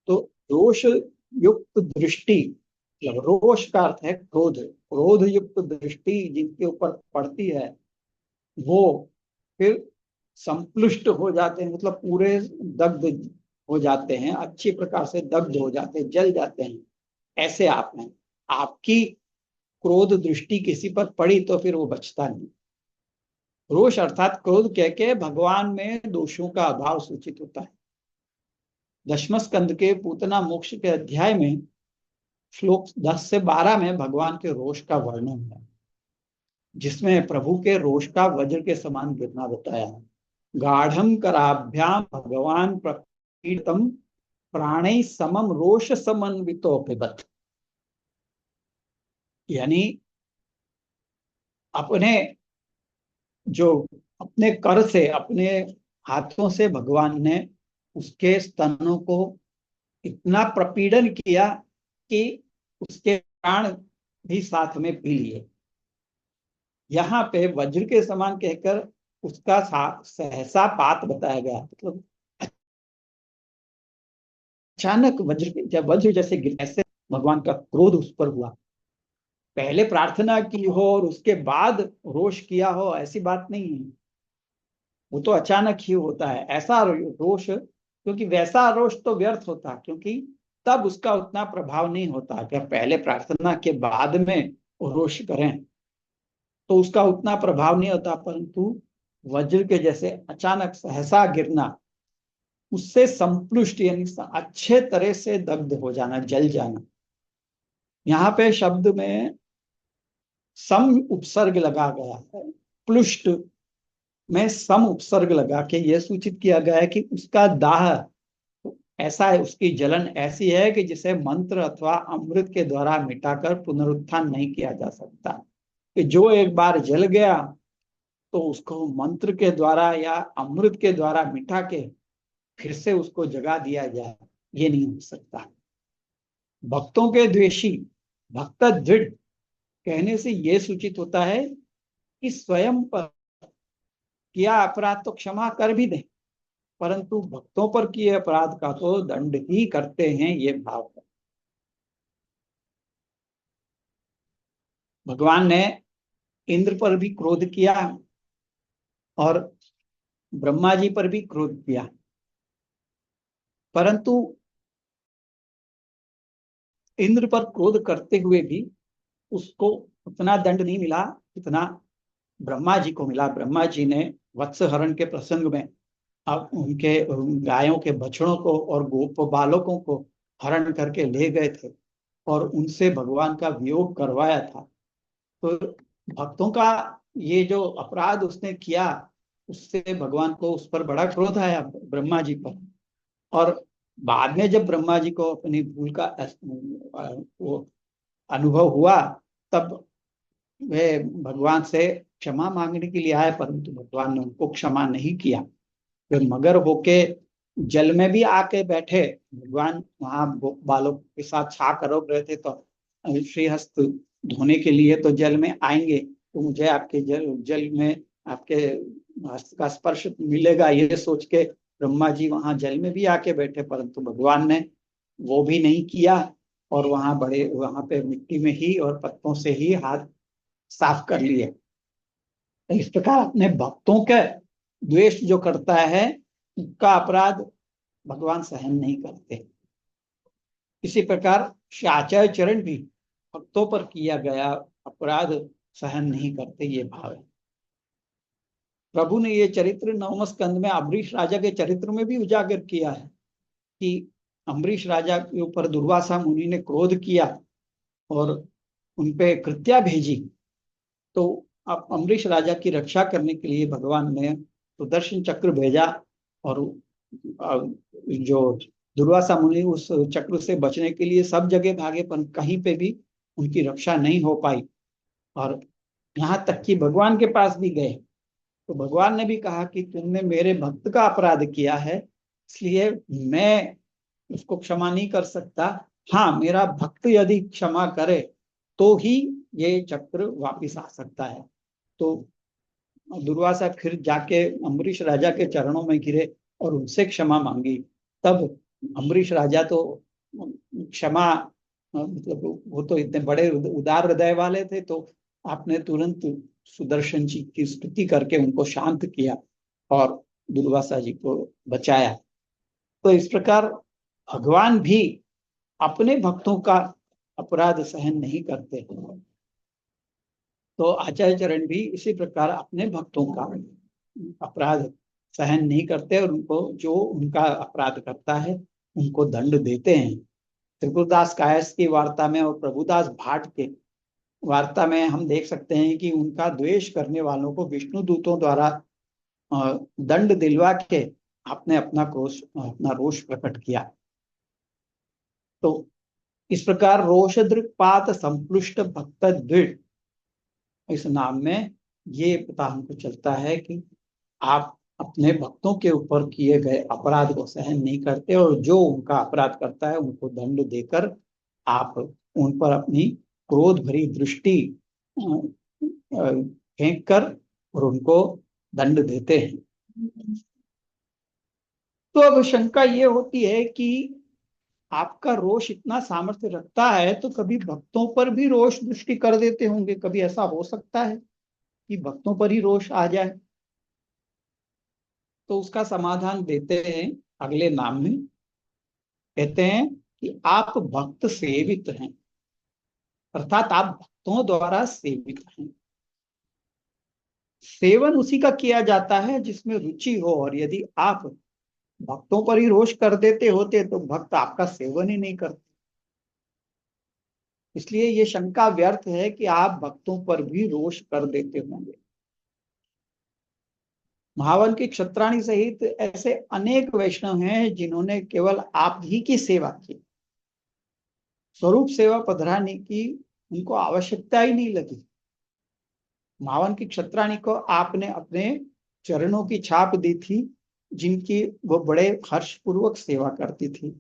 तो रोष युक्त दृष्टि, मतलब रोष का अर्थ है क्रोध, क्रोध युक्त दृष्टि जिनके ऊपर पड़ती है वो फिर संप्लुष्ट हो जाते हैं, मतलब पूरे दग्ध हो जाते हैं, अच्छी प्रकार से दग्ध हो जाते हैं, जल जाते हैं। ऐसे आप हैं। आपकी क्रोध दृष्टि किसी पर पड़ी तो फिर वो बचता नहीं। रोष अर्थात क्रोध कह के भगवान में दोषों का अभाव सूचित होता है। दशम स्कंद के पूतना मोक्ष के अध्याय में श्लोक 10 से 12 में भगवान के रोष का वर्णन है, जिसमें प्रभु के रोष का वज्र के समान गिरना बताया है। गाढ़म कराभ्याम भगवान प्रकीर्तम प्राणै समम रोष समन्वितो पिबत। यानी अपने जो अपने कर से, अपने हाथों से भगवान ने उसके स्तनों को इतना प्रपीड़न किया कि उसके प्राण भी साथ में पी लिए। यहाँ पे वज्र के समान कहकर उसका सहसा पात बताया गया, मतलब अचानक वज्र जैसे गिरने से भगवान का क्रोध उस पर हुआ। पहले प्रार्थना की हो और उसके बाद रोष किया हो, ऐसी बात नहीं है। वो तो अचानक ही होता है ऐसा रोष, क्योंकि वैसा रोष तो व्यर्थ होता, क्योंकि तब उसका उतना प्रभाव नहीं होता। अगर पहले प्रार्थना के बाद में रोष करें तो उसका उतना प्रभाव नहीं होता, परंतु वज्र के जैसे अचानक सहसा गिरना, उससे संप्लुष्ट यानी अच्छे तरह से दग्ध हो जाना, जल जाना। यहाँ पे शब्द में सम उपसर्ग लगा गया है, प्लुष्ट में सम उपसर्ग लगा के यह सूचित किया गया है कि उसका दाह ऐसा है, उसकी जलन ऐसी है कि जिसे मंत्र अथवा अमृत के द्वारा मिटाकर पुनरुत्थान नहीं किया जा सकता। कि जो एक बार जल गया तो उसको मंत्र के द्वारा या अमृत के द्वारा मिटा के फिर से उसको जगा दिया जाए, ये नहीं हो सकता। भक्तों के द्वेषी भक्त दृढ़ कहने से यह सूचित होता है कि स्वयं पर किया अपराध तो क्षमा कर भी दें, परंतु भक्तों पर किए अपराध का तो दंड ही करते हैं, ये भाव है। भगवान ने इंद्र पर भी क्रोध किया और ब्रह्मा जी पर भी क्रोध किया, परंतु इंद्र पर क्रोध करते हुए भी उसको उतना दंड नहीं मिला जितना ब्रह्मा जी को मिला। ब्रह्मा जी ने वत्स हरण के प्रसंग में अब उनके गायों के बछड़ों को और गोप बालकों को हरण करके ले गए थे और उनसे भगवान का वियोग करवाया था। तो भक्तों का ये जो अपराध उसने किया, उससे भगवान को उस पर बड़ा क्रोध आया, ब्रह्मा जी पर। और बाद में जब ब्रह्मा जी को अपनी भूल का वो अनुभव हुआ, तब वे भगवान से क्षमा मांगने के लिए आए, परंतु भगवान ने उनको क्षमा नहीं किया। वे मगर होके जल में भी आके बैठे। भगवान वहां बालों के साथ छा करोग रहे थे, तो श्रीहस्त धोने के लिए तो जल में आएंगे, तो मुझे आपके जल में आपके हस्त का स्पर्श मिलेगा, ये सोच के ब्रह्मा जी वहां जल में भी आके बैठे, परंतु भगवान ने वो भी नहीं किया और वहां पे मिट्टी में ही और पत्तों से ही हाथ साफ कर लिए। तो इस प्रकार अपने भक्तों के द्वेष जो करता है उसका अपराध भगवान सहन नहीं करते। इसी प्रकार शाचार्य चरण भी भक्तों पर किया गया अपराध सहन नहीं करते, ये भाव है। प्रभु ने ये चरित्र नवम स्कंद में अम्बरीश राजा के चरित्र में भी उजागर किया है कि अम्बरीश राजा के ऊपर दुर्वासा मुनि ने क्रोध किया और उनपे कृत्या भेजी, तो अब अम्बरीश राजा की रक्षा करने के लिए भगवान ने सुदर्शन चक्र भेजा और जो दुर्वासा मुनि उस चक्र से बचने के लिए सब जगह भागे, पर कहीं पे भी उनकी रक्षा नहीं हो पाई। और यहाँ तक कि भगवान के पास भी गए तो भगवान ने भी कहा कि तुमने मेरे भक्त का अपराध किया है, इसलिए मैं उसको क्षमा नहीं कर सकता। हाँ, मेरा भक्त यदि क्षमा करे तो ही ये चक्र वापिस आ सकता है। तो दुर्वासा फिर जाके अम्बरीश राजा के चरणों में गिरे और उनसे क्षमा मांगी। तब अम्बरीश राजा तो क्षमा मतलब वो तो इतने बड़े उदार हृदय वाले थे, तो आपने तुरंत सुदर्शन जी की स्तुति करके उनको शांत किया और दुर्वासा जी को बचाया। तो इस प्रकार भगवान भी अपने भक्तों का अपराध सहन नहीं करते। तो आचार्य चरण भी इसी प्रकार अपने भक्तों का अपराध सहन नहीं करते और उनको जो उनका अपराध करता है उनको दंड देते हैं। त्रिपुरदास कायस्थ की वार्ता में और प्रभुदास भाट के वार्ता में हम देख सकते हैं कि उनका द्वेष करने वालों को विष्णु दूतों द्वारा दंड दिलवा के आपने अपना रोष प्रकट किया। तो इस प्रकार रोष दृक्पात संप्लुष्ट भक्त दृढ़, इस नाम में ये पता हमको चलता है कि आप अपने भक्तों के ऊपर किए गए अपराध को सहन नहीं करते और जो उनका अपराध करता है उनको दंड देकर आप उन पर अपनी क्रोध भरी दृष्टि फेंक कर और उनको दंड देते हैं। तो अब शंका ये होती है कि आपका रोष इतना सामर्थ्य रखता है तो कभी भक्तों पर भी रोष दृष्टि कर देते होंगे, कभी ऐसा हो सकता है कि भक्तों पर ही रोष आ जाए? तो उसका समाधान देते हैं अगले नाम में। कहते हैं कि आप भक्त सेवित हैं, अर्थात आप भक्तों द्वारा सेवित हैं। सेवन उसी का किया जाता है जिसमें रुचि हो, और यदि आप भक्तों पर ही रोष कर देते होते तो भक्त आपका सेवन ही नहीं करते। इसलिए ये शंका व्यर्थ है कि आप भक्तों पर भी रोष कर देते होंगे। महावन की क्षत्राणी सहित ऐसे अनेक वैष्णव हैं जिन्होंने केवल आप ही की सेवा की, स्वरूप सेवा पधराने की उनको आवश्यकता ही नहीं लगी। महावन की क्षत्राणी को आपने अपने चरणों की छाप दी थी, जिनकी वो बड़े हर्षपूर्वक सेवा करती थी।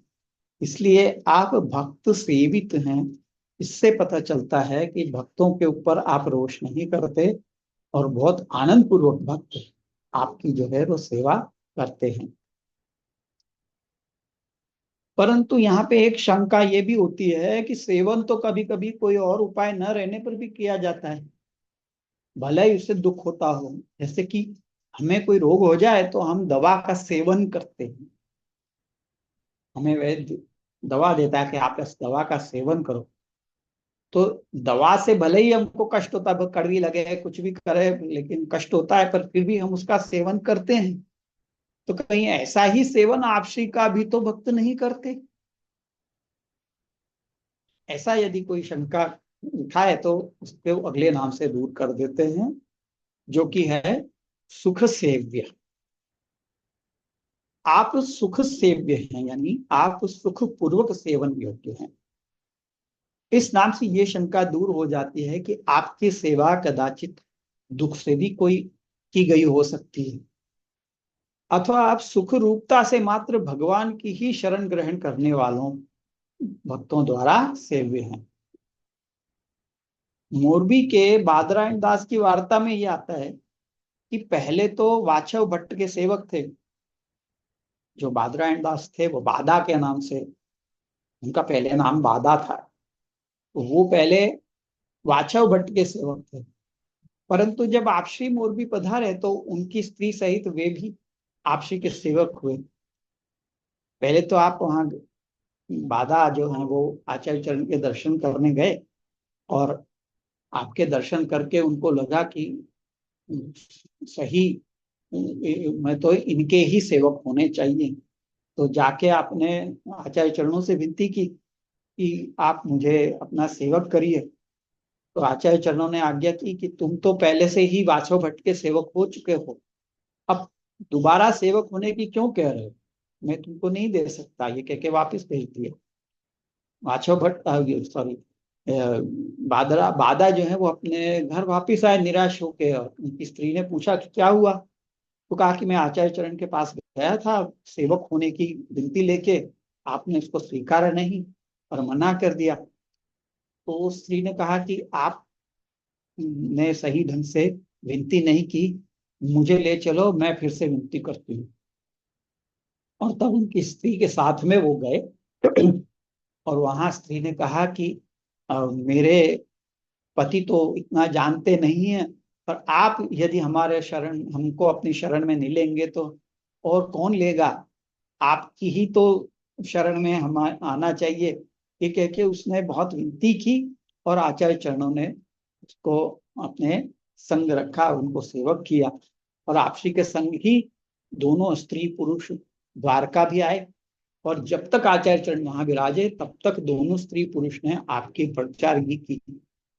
इसलिए आप भक्त सेवित हैं। इससे पता चलता है कि भक्तों के ऊपर आप रोष नहीं करते और बहुत आनंद पूर्वक भक्त आपकी जो है वो सेवा करते हैं। परंतु यहाँ पे एक शंका ये भी होती है कि सेवन तो कभी कभी कोई और उपाय न रहने पर भी किया जाता है, भले ही उससे दुख होता हो। जैसे कि हमें कोई रोग हो जाए तो हम दवा का सेवन करते हैं, हमें वैद्य दवा देता है कि आप इस दवा का सेवन करो। तो दवा से भले ही हमको कष्ट होता है, कड़वी लगे कुछ भी करे, लेकिन कष्ट होता है, पर फिर भी हम उसका सेवन करते हैं। तो कहीं ऐसा ही सेवन आप श्री का भी तो भक्त नहीं करते? ऐसा यदि कोई शंका उठाए तो उसको अगले नाम से दूर कर देते हैं, जो कि है सुख सेव्य। आप सुख सेव्य हैं, यानी आप सुख पूर्वक सेवन योग्य हैं। इस नाम से ये शंका दूर हो जाती है कि आपकी सेवा कदाचित दुख से भी कोई की गई हो सकती है, अथवा आप सुख रूपता से मात्र भगवान की ही शरण ग्रहण करने वालों भक्तों द्वारा सेव्य हैं। मोरबी के बादरायण दास की वार्ता में यह आता है कि पहले तो वाछव भट्ट के सेवक थे। जो बादरायण दास थे वो बादा के नाम से, उनका पहले नाम बादा था, तो वो पहले वाछव भट्ट के सेवक थे। परंतु जब आपश्री मोरबी पधारे तो उनकी स्त्री सहित वे भी आपश्री के सेवक हुए। पहले तो आप वहां बादा जो है वो आचार्य चरण के दर्शन करने गए और आपके दर्शन करके उनको लगा कि सही मैं तो इनके ही सेवक होने चाहिए। तो जाके आपने आचार्य चरणों से विनती की कि आप मुझे अपना सेवक करिए। तो आचार्य चरणों ने आज्ञा की कि तुम तो पहले से ही वाछव भट्ट के सेवक हो चुके हो, अब दोबारा सेवक होने की क्यों कह रहे हो, मैं तुमको नहीं दे सकता। ये कह के वापिस भेज दिया। वाछव भट्ट सॉरी बादा जो है वो अपने घर वापिस आए निराश होके, और उनकी स्त्री ने पूछा कि क्या हुआ। तो कहा कि मैं आचार्य चरण के पास गया था सेवक होने की विनती लेके, आपने उसको स्वीकारा नहीं और मना कर दिया। तो उस स्त्री ने कहा कि आप ने सही ढंग से विनती नहीं की, मुझे ले चलो, मैं फिर से विनती करती हूँ। और तब उनकी स्त्री के साथ में वो गए और वहां स्त्री ने कहा कि मेरे पति तो इतना जानते नहीं है, पर आप यदि हमारे शरण हमको अपनी शरण में नहीं लेंगे तो और कौन लेगा, आपकी ही तो शरण में हम आना चाहिए। ये कह के उसने बहुत विनती की और आचार्य चरणों ने उसको अपने संग रखा, उनको सेवक किया। और आप श्री के संग ही दोनों स्त्री पुरुष द्वारका भी आए। और जब तक आचार्य चरण वहां विराजे तब तक दोनों स्त्री पुरुष ने आपकी परिचारगी की,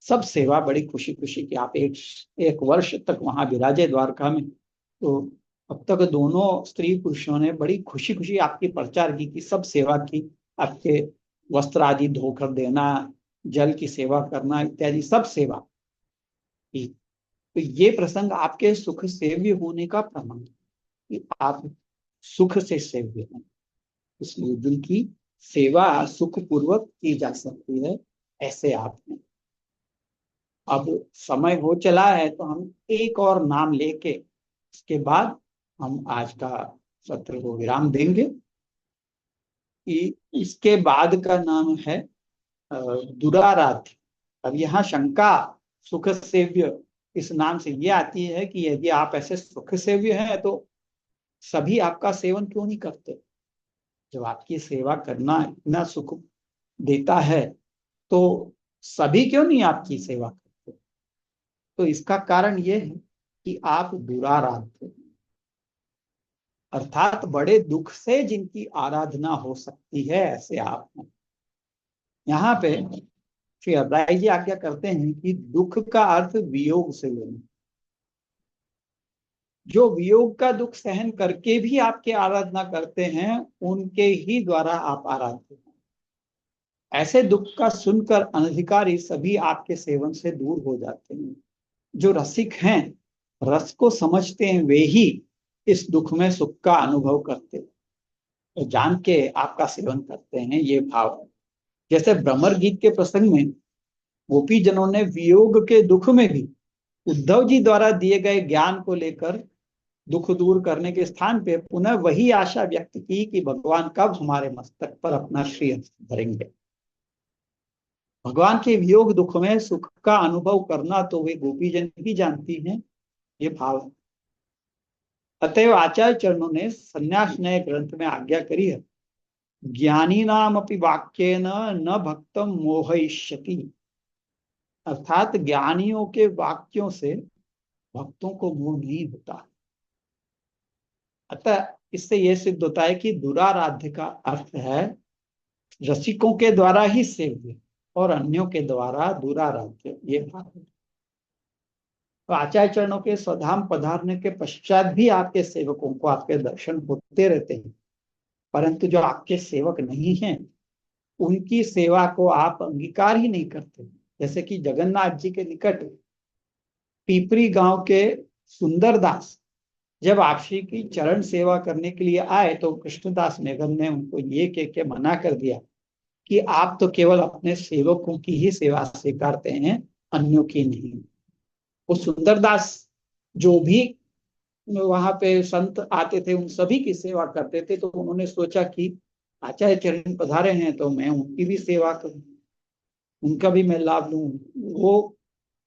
सब सेवा बड़ी खुशी खुशी की। आप एक वर्ष तक वहां विराजे द्वारका में, तो अब तक दोनों स्त्री पुरुषों ने बड़ी खुशी खुशी आपकी परिचारगी की, सब सेवा की। आपके वस्त्र आदि धोकर देना, जल की सेवा करना इत्यादि सब सेवा की। तो ये प्रसंग आपके सुख सेव्य होने का प्रमाण है कि आप सुख से सेव्य हैं। इसलिए जिनकी सेवा सुख पूर्वक की जा सकती है, ऐसे आप हैं। अब समय हो चला है तो हम एक और नाम लेके इसके बाद हम आज का सत्र को विराम देंगे। कि इसके बाद का नाम है दुराराध्य। अब यहाँ शंका सुख सेव्य इस नाम से ये आती है कि यदि आप ऐसे सुख सेव्य हैं तो सभी आपका सेवन क्यों नहीं करते? जब आपकी सेवा करना इतना सुख देता है तो सभी क्यों नहीं आपकी सेवा करते? तो इसका कारण ये है कि आप दुराराध्य हैं। अर्थात बड़े दुख से जिनकी आराधना हो सकती है, ऐसे आप हैं। यहाँ पे श्री अब्राई जी आज्ञा करते हैं कि दुख का अर्थ वियोग से लेना। जो वियोग का दुख सहन करके भी आपके आराधना करते हैं, उनके ही द्वारा आप आराध्य हैं। ऐसे दुख का सुनकर अनधिकारी सभी आपके सेवन से दूर हो जाते हैं। जो रसिक हैं, रस को समझते हैं, वे ही इस दुख में सुख का अनुभव करते हैं, तो जान के आपका सेवन करते हैं, ये भाव है। जैसे भ्रमर गीत के प्रसंग में गोपी जनों ने वियोग के दुख में भी उद्धव जी द्वारा दिए गए ज्ञान को लेकर दुख दूर करने के स्थान पे पुनः वही आशा व्यक्त की कि भगवान कब हमारे मस्तक पर अपना श्री धरेंगे। भगवान के वियोग दुख में सुख का अनुभव करना तो वे गोपी जन ही जानती हैं, ये भाव है। अतएव आचार्य चरणों ने संन्यास नये ग्रंथ में आज्ञा करी है, ज्ञानी नाम अपि वाक्येन न भक्तम मोहयिष्यति। अर्थात ज्ञानियों के वाक्यों से भक्तों को मोह नहीं होता। अतः इससे यह सिद्ध होता है कि दुराराध्य का अर्थ है रसिकों के द्वारा ही सेव्य और अन्यों के द्वारा दुराराध्य, ये भाव है। तो आचार्य चरणों के स्वधाम पधारने के पश्चात भी आपके सेवकों को आपके दर्शन होते रहते हैं, परंतु जो आपके सेवक नहीं हैं उनकी सेवा को आप अंगीकार ही नहीं करते। जैसे कि जगन्नाथ जी के निकट पीपरी गांव के सुंदरदास जब आपसी की चरण सेवा करने के लिए आए तो कृष्णदास नेगम ने उनको ये कह के मना कर दिया कि आप तो केवल अपने सेवकों की ही सेवा स्वीकारते हैं, अन्यों की नहीं। वो सुंदरदास जो भी वहां पे संत आते थे उन सभी की सेवा करते थे, तो उन्होंने सोचा कि आचार्य चरण पधारे हैं तो मैं उनकी भी सेवा करूं, उनका भी मैं लाभ लूं। वो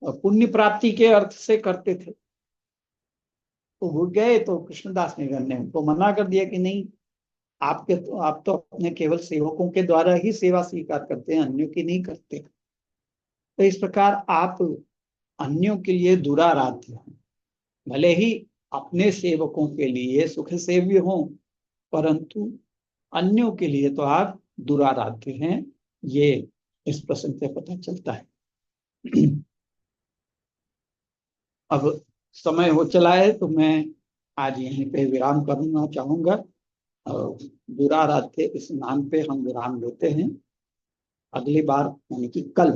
पुण्य प्राप्ति के अर्थ से करते थे। तो वो गए तो कृष्णदास निगम ने उनको मना कर दिया कि नहीं, आप तो अपने केवल सेवकों के द्वारा ही सेवा स्वीकार करते हैं, अन्यों की नहीं करते। तो इस प्रकार आप अन्यों के लिए दुराराध्य हैं। भले ही अपने सेवकों के लिए सुख सेव्य हों, परंतु अन्यों के लिए तो आप दुराराध्य हैं, ये इस प्रसंग से पता चलता है। अब समय हो चला है तो मैं आज यहीं पे विराम करना चाहूंगा। दुराराध्य इस नाम पे हम विराम लेते हैं। अगली बार यानी कि कल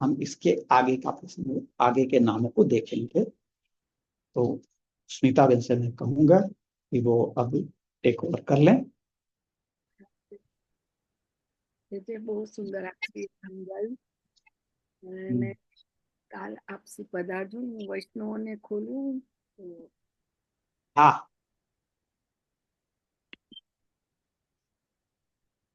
हम इसके आगे का प्रश्न, आगे के नामों को देखेंगे। तो स्मिता बेन से मैं कहूंगा कि वो अब टेक ओवर कर लें। જે બહુ સુંદર આપે સમજાયું અને કાલ આપસી પધારજો, વૈષ્ણવોને ખોલવું. हाँ,